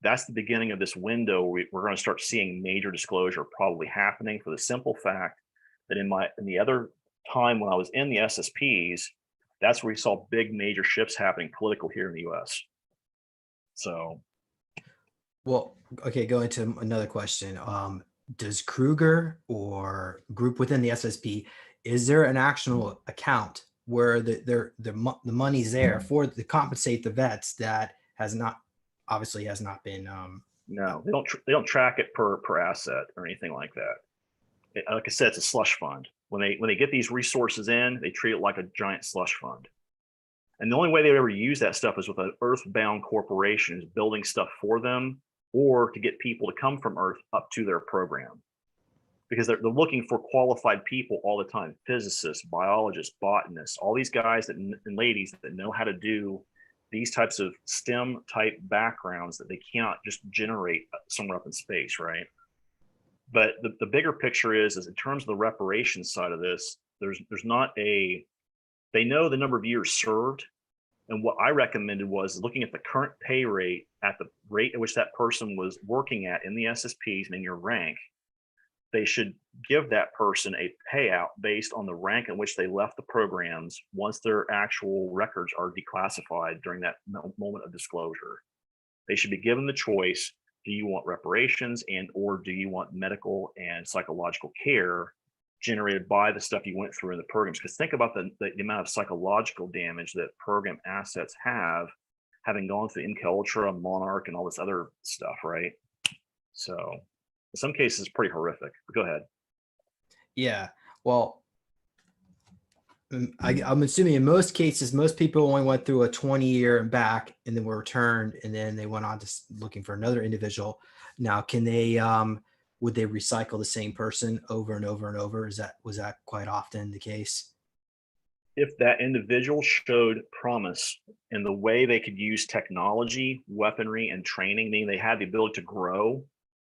that's the beginning of this window where we're going to start seeing major disclosure probably happening, for the simple fact that in the other time when I was in the SSPs, that's where we saw big major shifts happening political here in the US. So Well, okay, going to another question. Does Kruger or group within the SSP, is there an actual account where the money's there for to compensate the vets that has not obviously has not been uh, no, they don't track it per asset or anything like that. Like I said, it's a slush fund. When they get these resources in, they treat it like a giant slush fund. And the only way they ever use that stuff is with an earthbound corporation is building stuff for them, or to get people to come from Earth up to their program. Because they're looking for qualified people all the time, physicists, biologists, botanists, all these guys that, and ladies that know how to do these types of STEM type backgrounds that they cannot just generate somewhere up in space, right? But the bigger picture is in terms of the reparations side of this, there's not a, they know the number of years served. And what I recommended was looking at the current pay rate at the rate at which that person was working at in the SSPs and in your rank. They should give that person a payout based on the rank in which they left the programs once their actual records are declassified during that moment of disclosure. They should be given the choice: do you want reparations and or do you want medical and psychological care generated by the stuff you went through in the programs? Because think about the amount of psychological damage that program assets have, having gone through MK Ultra, Monarch, and all this other stuff, right? So in some cases, it's pretty horrific. But go ahead. yeah. Well, I'm assuming in most cases, most people only went through a 20-year and back and then were returned and then they went on to looking for another individual. Now, can they, would they recycle the same person over and over and over? Was that quite often the case? If that individual showed promise in the way they could use technology, weaponry, and training, meaning they had the ability to grow,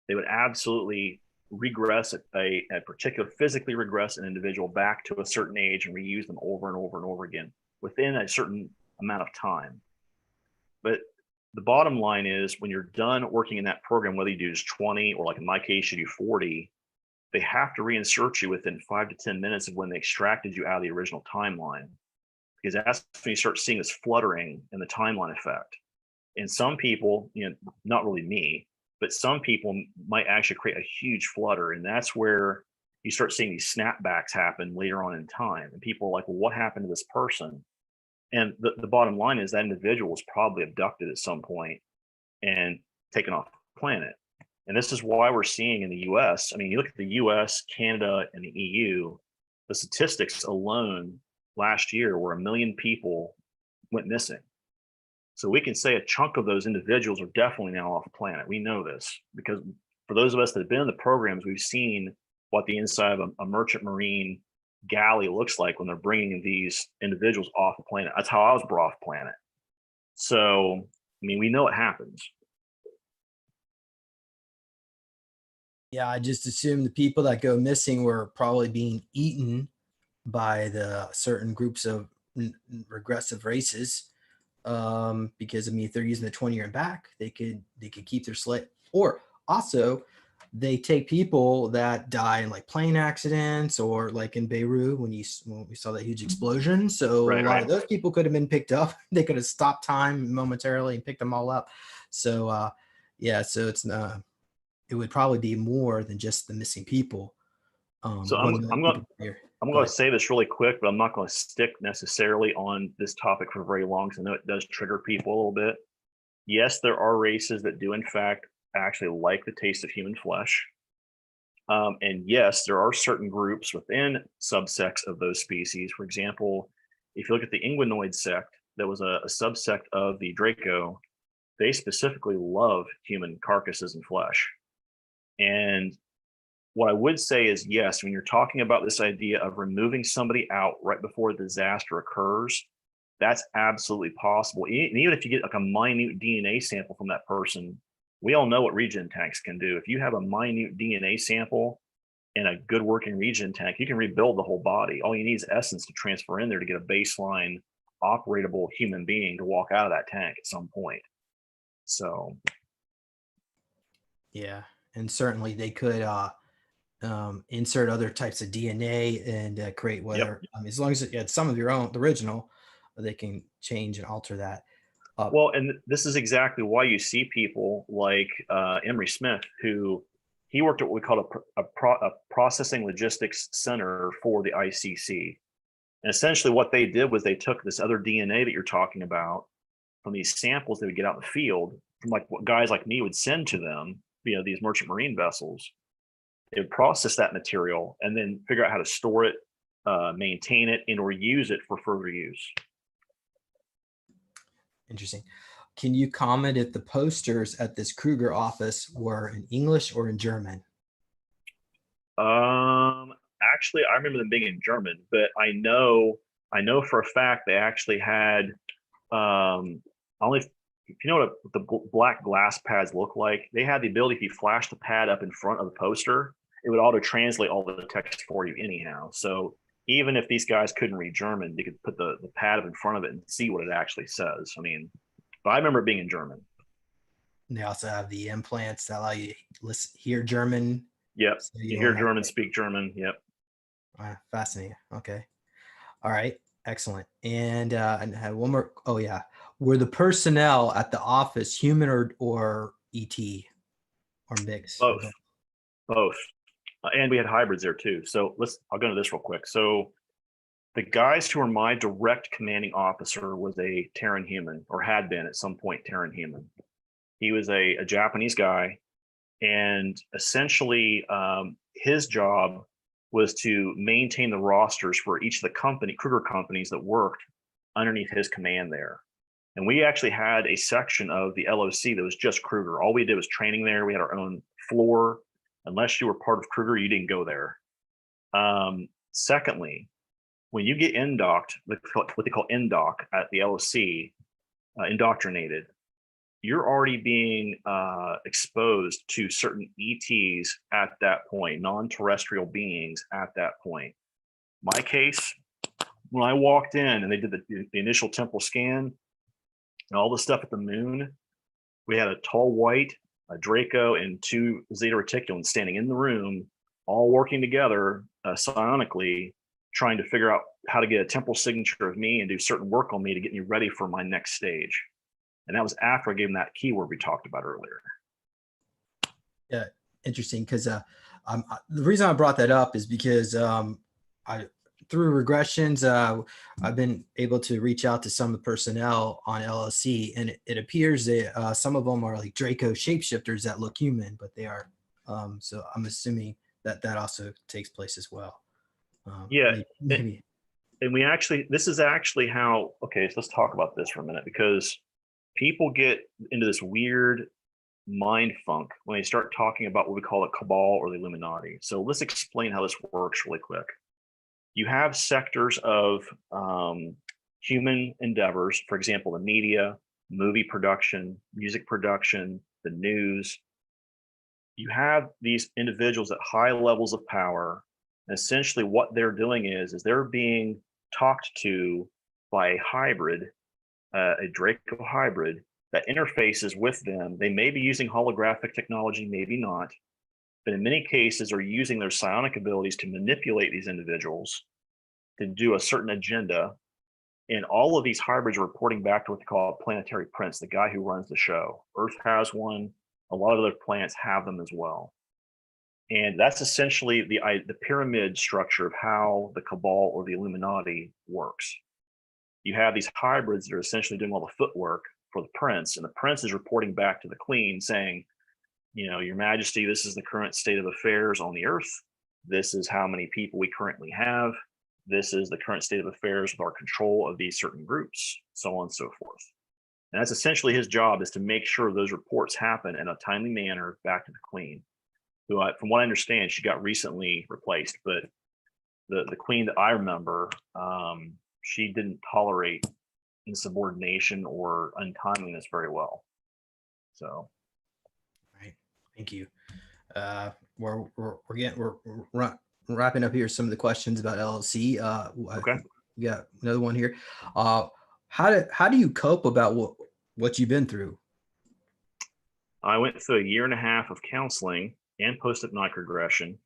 they would absolutely regress a particular, physically regress an individual back to a certain age and reuse them over and over and over again within a certain amount of time. But the bottom line is when you're done working in that program, whether you do just 20 or like in my case, you do 40, they have to reinsert you within 5 to 10 minutes of when they extracted you out of the original timeline. Because that's when you start seeing this fluttering in the timeline effect. And some people, not really me, but some people might actually create a huge flutter. And that's where you start seeing these snapbacks happen later on in time. And people are like, well, what happened to this person? And the bottom line is that individual was probably abducted at some point and taken off the planet. And this is why we're seeing in the US, I mean, you look at the US, Canada, and the EU, the statistics alone last year where 1 million people went missing. So we can say a chunk of those individuals are definitely now off the planet. We know this because for those of us that have been in the programs, we've seen what the inside of a merchant marine galley looks like when they're bringing these individuals off the planet. That's how I was brought off planet. So, I mean, we know it happens. Yeah, I just assume the people that go missing were probably being eaten by the certain groups of regressive races. Because I mean, if they're using the 20-year and back, they could keep their slate. Or also, they take people that die in like plane accidents or like in Beirut when we saw that huge explosion. So a Right, lot right. of those people could have been picked up. They could have stopped time momentarily and picked them all up. So yeah, so it would probably be more than just the missing people. So 1 million people per year. I'm Go going to ahead. say this really quick, but I'm not going to stick necessarily on this topic for very long because I know it does trigger people a little bit. Yes, there are races that do in fact actually like the taste of human flesh. And yes, there are certain groups within subsects of those species. For example, if you look at the Inguinoid sect, that was a subsect of the Draco, they specifically love human carcasses and flesh. And what I would say is yes, when you're talking about this idea of removing somebody out right before a disaster occurs, that's absolutely possible. And even if you get like a minute DNA sample from that person, we all know what regen tanks can do. If you have a minute DNA sample in a good working regen tank, you can rebuild the whole body. All you need is essence to transfer in there to get a baseline operatable human being to walk out of that tank at some point. So, Yeah, and certainly they could insert other types of DNA and create yep. whether as long as it's some of your own, the original, they can change and alter that. Uh, Well, and this is exactly why you see people like Emery Smith, who he worked at what we call a processing logistics center for the ICC. And essentially, what they did was they took this other DNA that you're talking about from these samples they would get out in the field from like what guys like me would send to them via these merchant marine vessels. They would process that material and then figure out how to store it, maintain it, and or use it for further use. Interesting. Can you comment if the posters at this Kruger office were in English or in German? Actually, I remember them being in German, but I know for a fact they actually had only if you know what the black glass pads look like, they had the ability if you flash the pad up in front of the poster, it would auto translate all the text for you anyhow. So even if these guys couldn't read German, they could put the pad up in front of it and see what it actually says. I mean, but I remember it being in German. And they also have the implants that allow you to hear German, Yep. so you You don't hear have German, to. speak German. Yep. Fascinating. Okay. All right. Excellent. And I had one more. Oh yeah. Were the personnel at the office human or ET or mix or Both. both? Both. And we had hybrids there too. So I'll go into this real quick. So the guys who were my direct commanding officer was a Terran human, or had been at some point Terran human. He was a Japanese guy, and essentially his job was to maintain the rosters for each of the Kruger companies that worked underneath his command there. And we actually had a section of the LOC that was just Kruger. All we did was training there. We had our own floor. Unless you were part of Kruger, you didn't go there. Secondly, when you get indocked, what they call indock at the LOC, indoctrinated, you're already being exposed to certain ETs at that point, non-terrestrial beings at that point. My case, when I walked in and they did the initial temporal scan and all the stuff at the moon, we had a tall white, a Draco, and two Zeta Reticulans standing in the room, all working together psionically, trying to figure out how to get a temporal signature of me and do certain work on me to get me ready for my next stage. And that was after I gave them that keyword we talked about earlier. Yeah, interesting. Because the reason I brought that up is because I through regressions, I've been able to reach out to some of the personnel on LLC, and it appears that some of them are like Draco shapeshifters that look human, but they are. So I'm assuming that that also takes place as well. Yeah. Maybe. And this is actually how, okay, so let's talk about this for a minute, because people get into this weird mind funk when they start talking about what we call a cabal or the Illuminati. So let's explain how this works really quick. You have sectors of human endeavors, for example, the media, movie production, music production, the news. You have these individuals at high levels of power. And essentially, what they're doing is they're being talked to by a hybrid, a Draco hybrid that interfaces with them. They may be using holographic technology, maybe not, but in many cases are using their psionic abilities to manipulate these individuals to do a certain agenda. And all of these hybrids are reporting back to what they call a planetary prince, the guy who runs the show. Earth has one. A lot of other planets have them as well. And that's essentially the pyramid structure of how the Cabal or the Illuminati works. You have these hybrids that are essentially doing all the footwork for the prince, and the prince is reporting back to the queen saying, Your Majesty, this is the current state of affairs on the earth. This is how many people we currently have. This is the current state of affairs with our control of these certain groups, so on and so forth. And that's essentially his job, is to make sure those reports happen in a timely manner back to the queen, who, from what I understand, she got recently replaced. But the queen that I remember, she didn't tolerate insubordination or untimeliness very well. So, Right. Thank you. We're wrapping up here some of the questions about LLC. okay. We got another one here. How do you cope about what you've been through? I went through a year and a half of counseling and post-hypnotic regression.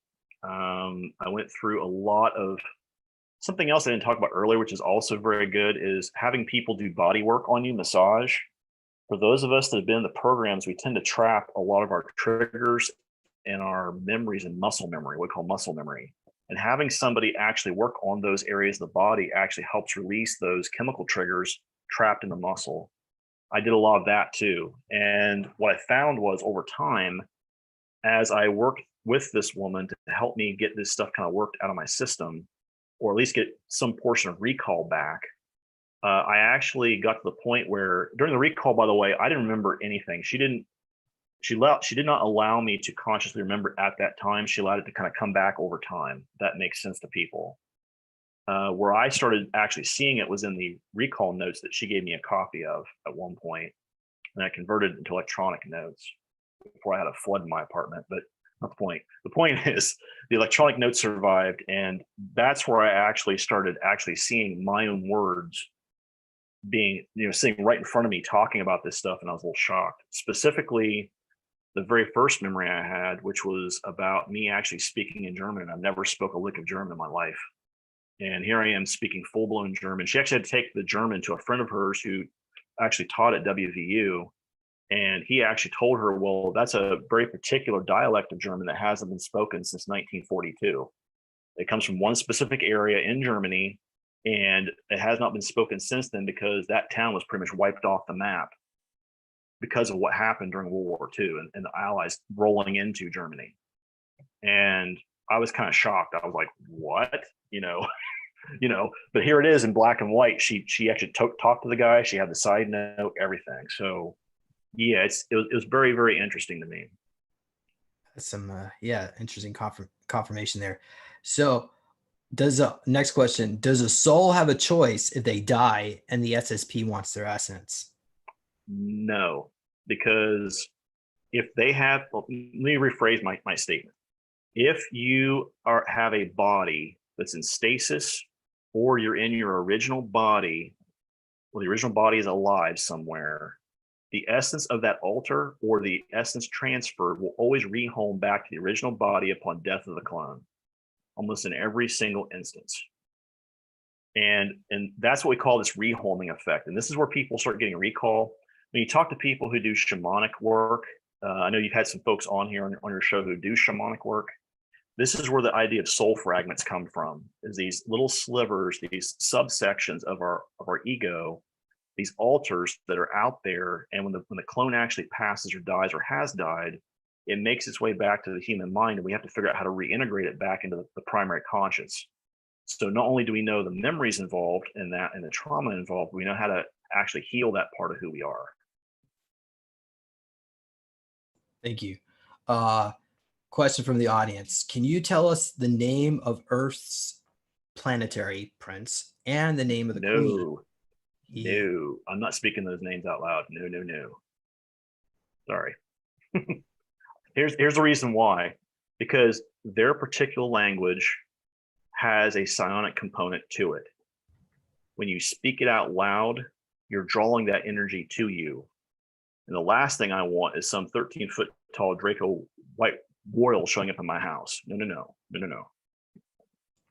I went through a lot of something else I didn't talk about earlier, which is also very good, is having people do body work on you, massage. For those of us that have been in the programs, we tend to trap a lot of our triggers and our memories in muscle memory, what we call muscle memory. And having somebody actually work on those areas of the body actually helps release those chemical triggers trapped in the muscle. I did a lot of that too. And what I found was, over time, as I worked with this woman to help me get this stuff kind of worked out of my system, or at least get some portion of recall back, I actually got to the point where, during the recall, by the way, I didn't remember anything. She did not allow me to consciously remember at that time. She allowed it to kind of come back over time. That makes sense to people. Where I started actually seeing it was in the recall notes that she gave me a copy of at one point, and I converted it into electronic notes before I had a flood in my apartment. But not the point. The point is, the electronic notes survived, and that's where I actually started seeing my own words being, sitting right in front of me talking about this stuff, and I was a little shocked. Specifically, the very first memory I had, which was about me actually speaking in German. I've never spoke a lick of German in my life. And here I am speaking full-blown German. She actually had to take the German to a friend of hers who actually taught at WVU. And he actually told her, well, that's a very particular dialect of German that hasn't been spoken since 1942. It comes from one specific area in Germany, and it has not been spoken since then, because that town was pretty much wiped off the map because of what happened during World War II and the Allies rolling into Germany. And I was kind of shocked. I was like, what? But here it is in black and white. She actually talked to the guy. She had the side note, everything. So yeah, it was very, very interesting to me. That's some interesting confirmation there. So next question, does a soul have a choice if they die and the SSP wants their essence? No, because if they have, let me rephrase my statement. If you have a body that's in stasis, or you're in your original body, well, the original body is alive somewhere, the essence of that alter or the essence transferred will always rehome back to the original body upon death of the clone, almost in every single instance. And that's what we call this rehoming effect. And this is where people start getting recall. When you talk to people who do shamanic work, I know you've had some folks on here on your show who do shamanic work. This is where the idea of soul fragments come from, is these little slivers, these subsections of our ego, these alters that are out there. And when the clone actually passes or dies or has died, it makes its way back to the human mind, and we have to figure out how to reintegrate it back into the primary conscious. So not only do we know the memories involved in that and the trauma involved, we know how to actually heal that part of who we are. Thank you. Question from the audience. Can you tell us the name of Earth's planetary prince and the name of the queen? No, I'm not speaking those names out loud. No. Sorry. Here's the reason why. Because their particular language has a psionic component to it. When you speak it out loud, you're drawing that energy to you. And the last thing I want is some 13-foot tall Draco white royal showing up in my house. No, no, no, no, no, no.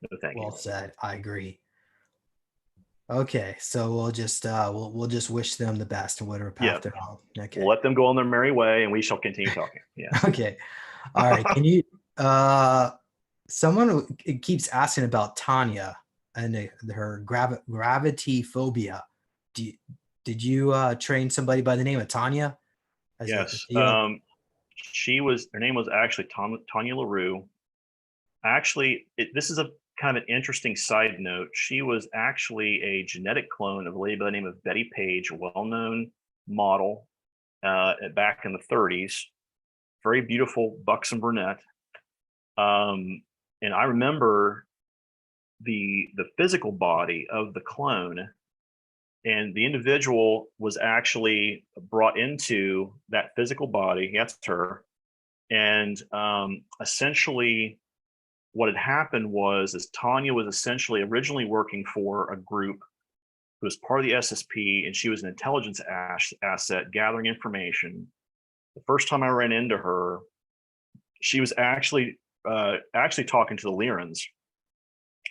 No, thank Well you. said. I agree. Okay, so we'll just wish them the best in whatever Yeah, path they're on. we'll Okay. let them go on their merry way, and we shall continue talking. Yes. Okay. All right. Can you uh someone keeps asking about Tanya and her gravity phobia. Do you, did you train somebody by the name of Tanya as a Yes. TO? Her name was actually Tanya LaRue. Actually, this is a kind of an interesting side note. She was actually a genetic clone of a lady by the name of Betty Page, a well-known model back in the 30s. Very beautiful, buxom brunette. And I remember the physical body of the clone, and the individual was actually brought into that physical body. That's her. And essentially, what had happened was, is Tanya was essentially originally working for a group who was part of the SSP, and she was an intelligence asset gathering information. The first time I ran into her, she was actually talking to the Lyrans,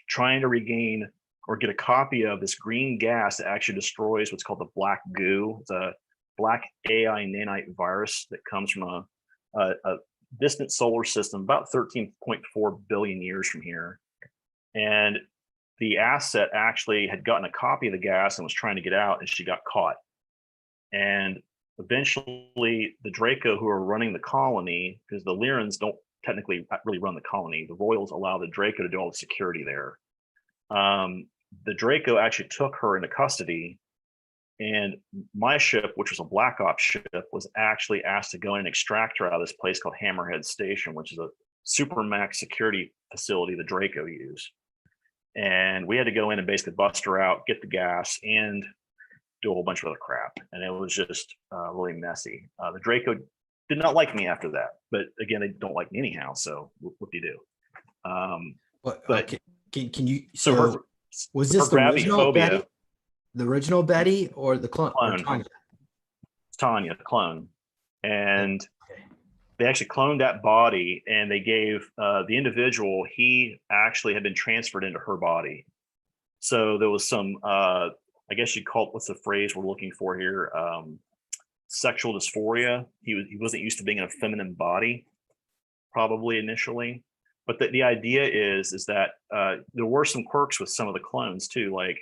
trying to regain or get a copy of this green gas that actually destroys what's called the black goo. It's a black AI nanite virus that comes from a distant solar system about 13.4 billion years from here. And the asset actually had gotten a copy of the gas and was trying to get out, and she got caught. And eventually, the Draco, who are running the colony, because the Lyrans don't technically really run the colony, the Royals allow the Draco to do all the security there. The Draco actually took her into custody, and my ship, which was a Black Ops ship, was actually asked to go in and extract her out of this place called Hammerhead Station, which is a supermax security facility the Draco use. And we had to go in and basically bust her out, get the gas, and do a whole bunch of other crap. And it was just really messy. The Draco did not like me after that, but again, they don't like me anyhow. So what do you do? But Okay. Can you so her was her this the gravity original phobia Betty? The original Betty or the clone or clone, Tanya? Tanya, the clone, and Okay. they actually cloned that body, and they gave the individual, he actually had been transferred into her body. So there was some I guess you call it, what's the phrase we're looking for here, sexual dysphoria. He wasn't used to being in a feminine body, probably initially. But the idea is that there were some quirks with some of the clones too. Like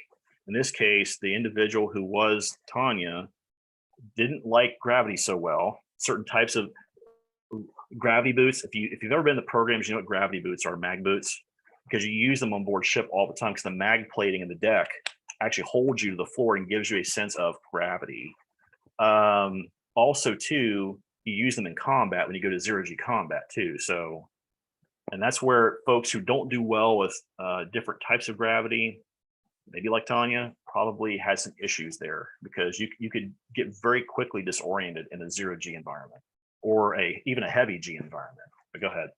in this case, the individual who was Tanya didn't like gravity so well. Certain types of gravity boots. If you've ever been in the programs, you know what gravity boots are, mag boots, because you use them on board ship all the time, because the mag plating in the deck actually holds you to the floor and gives you a sense of gravity. Also, too, you use them in combat when you go to zero-G combat too. So, and that's where folks who don't do well with different types of gravity, maybe like Tanya, probably had some issues there, because you could get very quickly disoriented in a zero-G environment, or even a heavy G environment. But go ahead.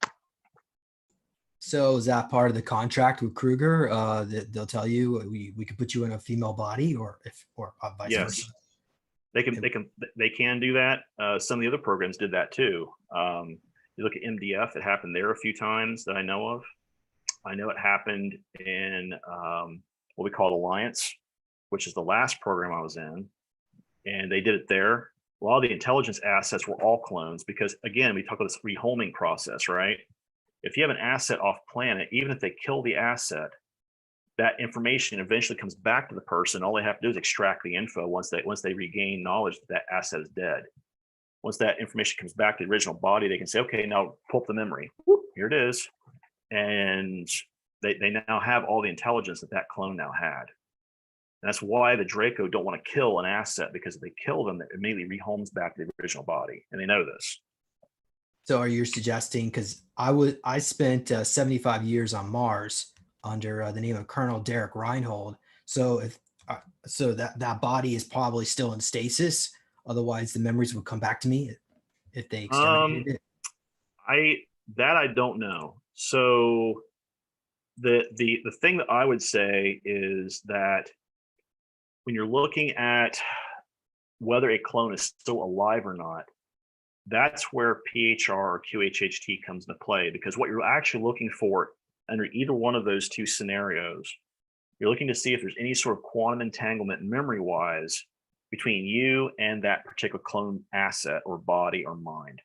So is that part of the contract with Kruger? That they'll tell you we could put you in a female body, or if or vice Yes, versa. they can do that. Some of the other programs did that too. You look at MDF; it happened there a few times that I know of. I know it happened in what we call Alliance, which is the last program I was in, and they did it there. A lot of the intelligence assets were all clones, because again, we talk about this rehoming process, right? If you have an asset off planet, even if they kill the asset, that information eventually comes back to the person. All they have to do is extract the info once they regain knowledge that that asset is dead. Once that information comes back to the original body, they can say, okay, now pull up the memory. Whoop, here it is. And they now have all the intelligence that that clone now had. And that's why the Draco don't want to kill an asset, because if they kill them, it immediately rehomes back to the original body. And they know this. So are you suggesting, because I spent 75 years on Mars under the name of Colonel Derek Reinhold. So if so that body is probably still in stasis. Otherwise, the memories would come back to me if they Um, exterminated it. I don't know. So the thing that I would say is that when you're looking at whether a clone is still alive or not, that's where PHR or QHHT comes into play, because what you're actually looking for under either one of those two scenarios, you're looking to see if there's any sort of quantum entanglement memory wise between you and that particular clone asset or body or mind.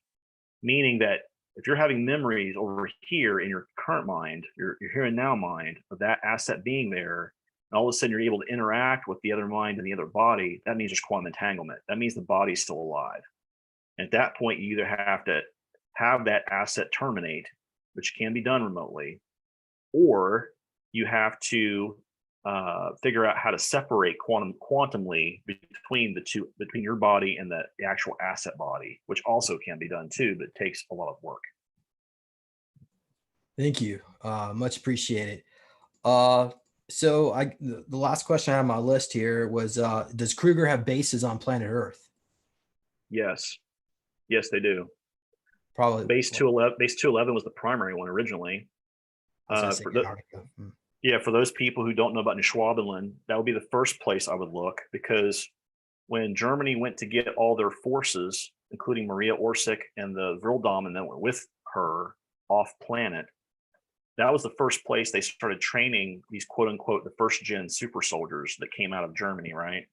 Meaning that if you're having memories over here in your current mind, your here and now mind of that asset being there, and all of a sudden you're able to interact with the other mind and the other body, that means there's quantum entanglement. That means the body's still alive. And at that point, you either have to have that asset terminate, which can be done remotely, or you have to figure out how to separate quantumly between the two, between your body and the actual asset body, which also can be done too, but takes a lot of work. Thank you. Much appreciated. Uh, so the last question I had on my list here was, does Kruger have bases on planet Earth? Yes, yes, they do. Probably. Base 211 was the primary one originally. I was gonna say For the, Antarctica. yeah, for those people who don't know about Neuschwabenland, that would be the first place I would look, because when Germany went to get all their forces, including Maria Orsic and the Vril-Damen that went with her off planet, that was the first place they started training these quote unquote the first gen super soldiers that came out of Germany, right?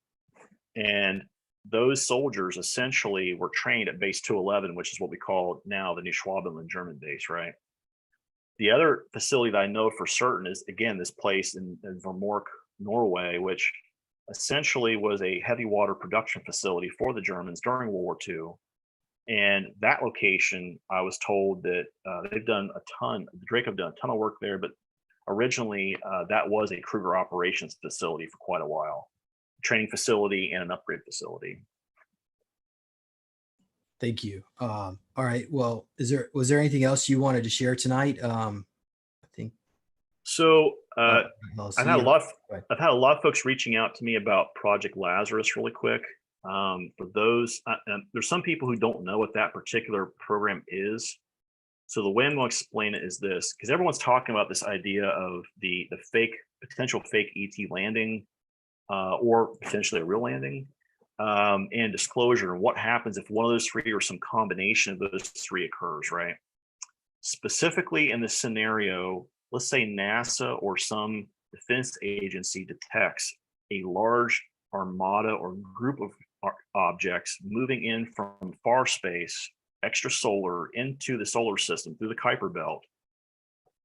And those soldiers essentially were trained at base 211, which is what we call now the Neuschwabenland German base, right? The other facility that I know for certain is, again, this place in Vermork, Norway, which essentially was a heavy water production facility for the Germans during World War II. And that location, I was told that they've done a ton, Drake have done a ton of work there, but originally that was a Kruger operations facility for quite a while, training facility and an upgrade facility. Thank you. All right. Well, was there anything else you wanted to share tonight? I think. So I'll I've see had a you. lot. I've had a lot of folks reaching out to me about Project Lazarus really quick. For those, there's some people who don't know what that particular program is. So the way I'm going to explain it is this, because everyone's talking about this idea of the potential fake ET landing, or potentially a real landing, and disclosure, and what happens if one of those three or some combination of those three occurs, right? Specifically in this scenario, let's say NASA or some defense agency detects a large armada or group of objects moving in from far space, extrasolar, into the solar system through the Kuiper belt.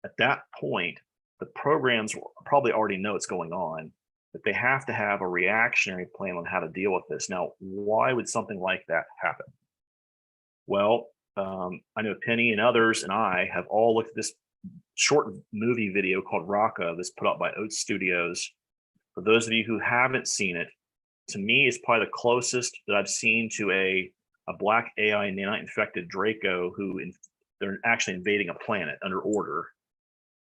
At that point, the programs will probably already know what's going on, but they have to have a reactionary plan on how to deal with this. Now, why would something like that happen? Well, I know Penny and others and I have all looked at this short movie video called Raqqa that's put out by Oat Studios. For those of you who haven't seen it, to me, it's probably the closest that I've seen to a black AI nanite infected Draco they're actually invading a planet under order.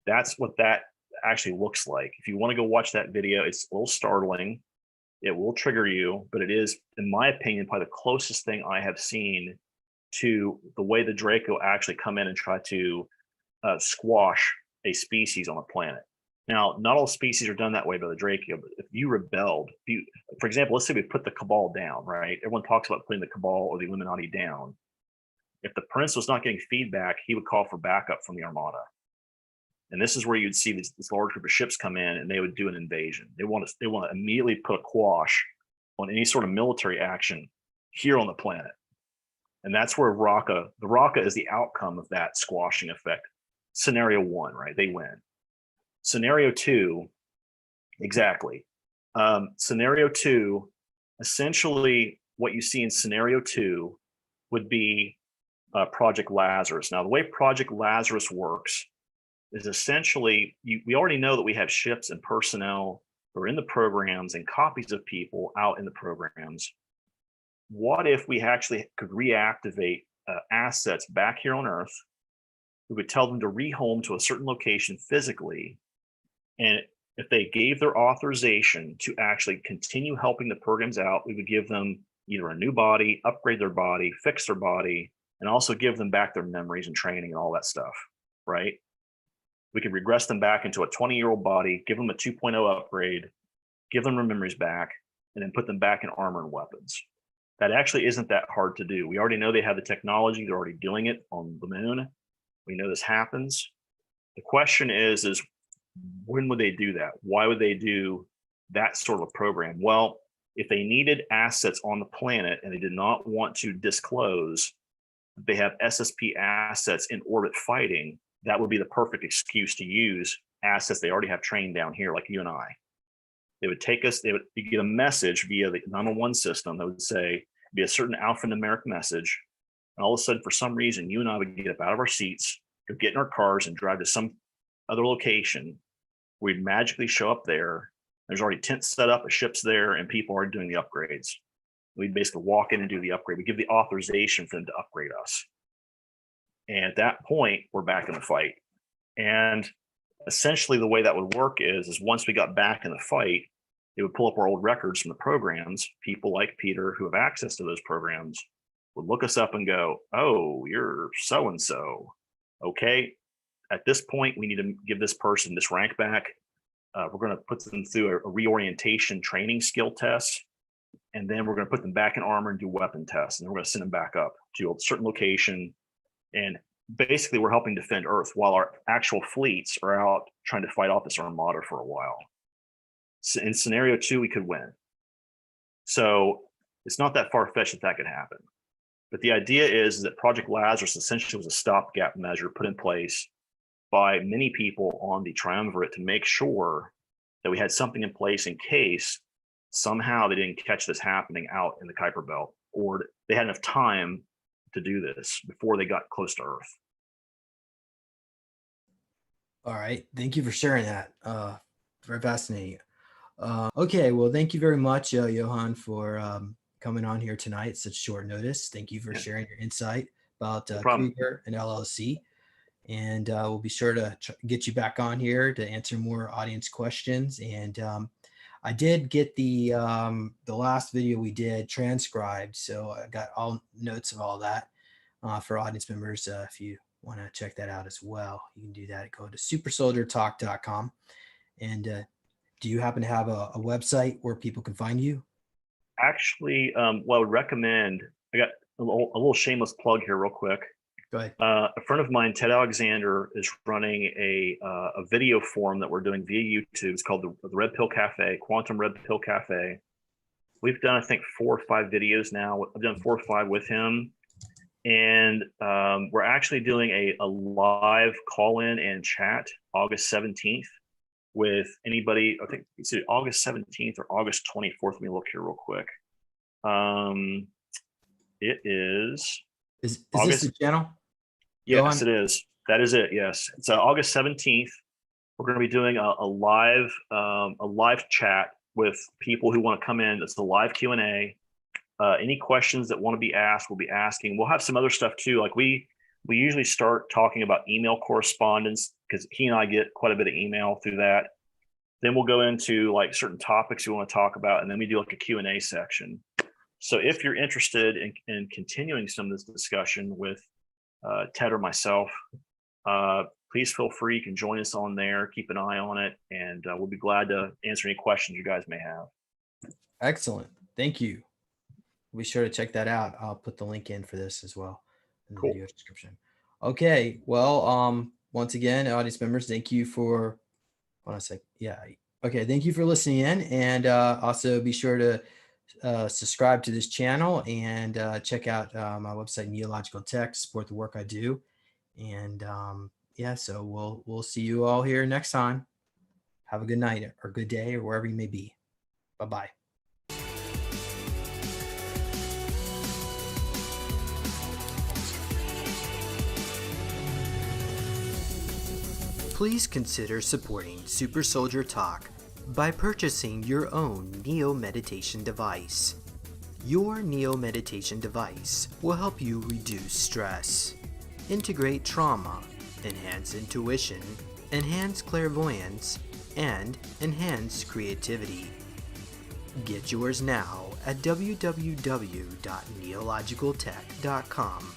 That's what that actually looks like. If you want to go watch that video, it's a little startling. It will trigger you, but it is, in my opinion, probably the closest thing I have seen to the way the Draco actually come in and try to squash a species on a planet. Now, not all species are done that way by the Draco, but if you rebelled, for example, let's say we put the Cabal down, right? Everyone talks about putting the Cabal or the Illuminati down. If the Prince was not getting feedback, he would call for backup from the Armada. And this is where you'd see this large group of ships come in and they would do an invasion. They want to immediately put a quash on any sort of military action here on the planet. And that's where the Raqqa is the outcome of that squashing effect. Scenario 1, right? They win. Scenario 2, exactly. Scenario 2, essentially what you see in scenario 2 would be Project Lazarus. Now, the way Project Lazarus works is essentially, we already know that we have ships and personnel who are in the programs and copies of people out in the programs. What if we actually could reactivate assets back here on Earth? We would tell them to rehome to a certain location physically. And if they gave their authorization to actually continue helping the programs out, we would give them either a new body, upgrade their body, fix their body, and also give them back their memories and training and all that stuff, right? We could regress them back into a 20-year-old body, give them a 2.0 upgrade, give them their memories back, and then put them back in armor and weapons. That actually isn't that hard to do. We already know they have the technology. They're already doing it on the moon. We know this happens. The question is when would they do that? Why would they do that sort of program? Well, if they needed assets on the planet and they did not want to disclose that they have SSP assets in orbit fighting, that would be the perfect excuse to use assets they already have trained down here, like you and I. They would take us, they would get a message via the 911 system that would say, be a certain alphanumeric message. And all of a sudden, for some reason, you and I would get up out of our seats, go get in our cars and drive to some other location. We'd magically show up there. There's already tents set up, a ship's there, and people are doing the upgrades. We'd basically walk in and do the upgrade. We give the authorization for them to upgrade us. And at that point, we're back in the fight. And essentially the way that would work is once we got back in the fight, it would pull up our old records from the programs. People like Peter who have access to those programs would look us up and go, oh, you're so-and-so. Okay, at this point, we need to give this person this rank back. We're going to put them through a reorientation training skill test. And then we're going to put them back in armor and do weapon tests. And then we're going to send them back up to a certain location. And basically, we're helping defend Earth while our actual fleets are out trying to fight off this armada for a while. So in scenario 2, we could win. So it's not that far-fetched that could happen. But the idea is that Project Lazarus essentially was a stopgap measure put in place by many people on the triumvirate to make sure that we had something in place in case somehow they didn't catch this happening out in the Kuiper Belt, or they had enough time to do this before they got close to Earth. All right. Thank you for sharing that. Very fascinating. Okay. Well, thank you very much, Johan, for coming on here tonight at such short notice. Thank you for sharing your insight about Krieger and LLC. And we'll be sure to get you back on here to answer more audience questions. And I did get the last video we did transcribed, so I got all notes of all that for audience members. If you want to check that out as well, you can do that. Go to supersoldiertalk.com. And do you happen to have a website where people can find you? Actually, what I would recommend, I got a little shameless plug here real quick. Go ahead. A friend of mine, Ted Alexander, is running a video forum that we're doing via YouTube. It's called the Red Pill Cafe, Quantum Red Pill Cafe. We've done, I think, 4 or 5 videos now. I've done 4 or 5 with him. And we're actually doing a live call-in and chat August 17th with anybody. I think it's August 17th or August 24th. Let me look here real quick. It is... Is this the channel? Yes, it is. That is it. Yes, it's August 17th. We're going to be doing a live chat with people who want to come in. It's a live Q&A. Any questions that want to be asked, we'll be asking. We'll have some other stuff too. Like we usually start talking about email correspondence because he and I get quite a bit of email through that. Then we'll go into like certain topics we want to talk about, and then we do like a Q&A section. So if you're interested in continuing some of this discussion with Ted or myself, please feel free. You can join us on there, keep an eye on it, and we'll be glad to answer any questions you guys may have. Excellent. Thank you. Be sure to check that out. I'll put the link in for this as well in the video description. Okay. Well, once again, audience members, thank you for, thank you for listening in, and also be sure to subscribe to this channel and check out my website, Neological Tech, support the work I do. And so we'll see you all here next time. Have a good night or good day or wherever you may be. Bye-bye. Please consider supporting Super Soldier Talk by purchasing your own Neo Meditation device. Your Neo Meditation device will help you reduce stress, integrate trauma, enhance intuition, enhance clairvoyance, and enhance creativity. Get yours now at www.neologicaltech.com.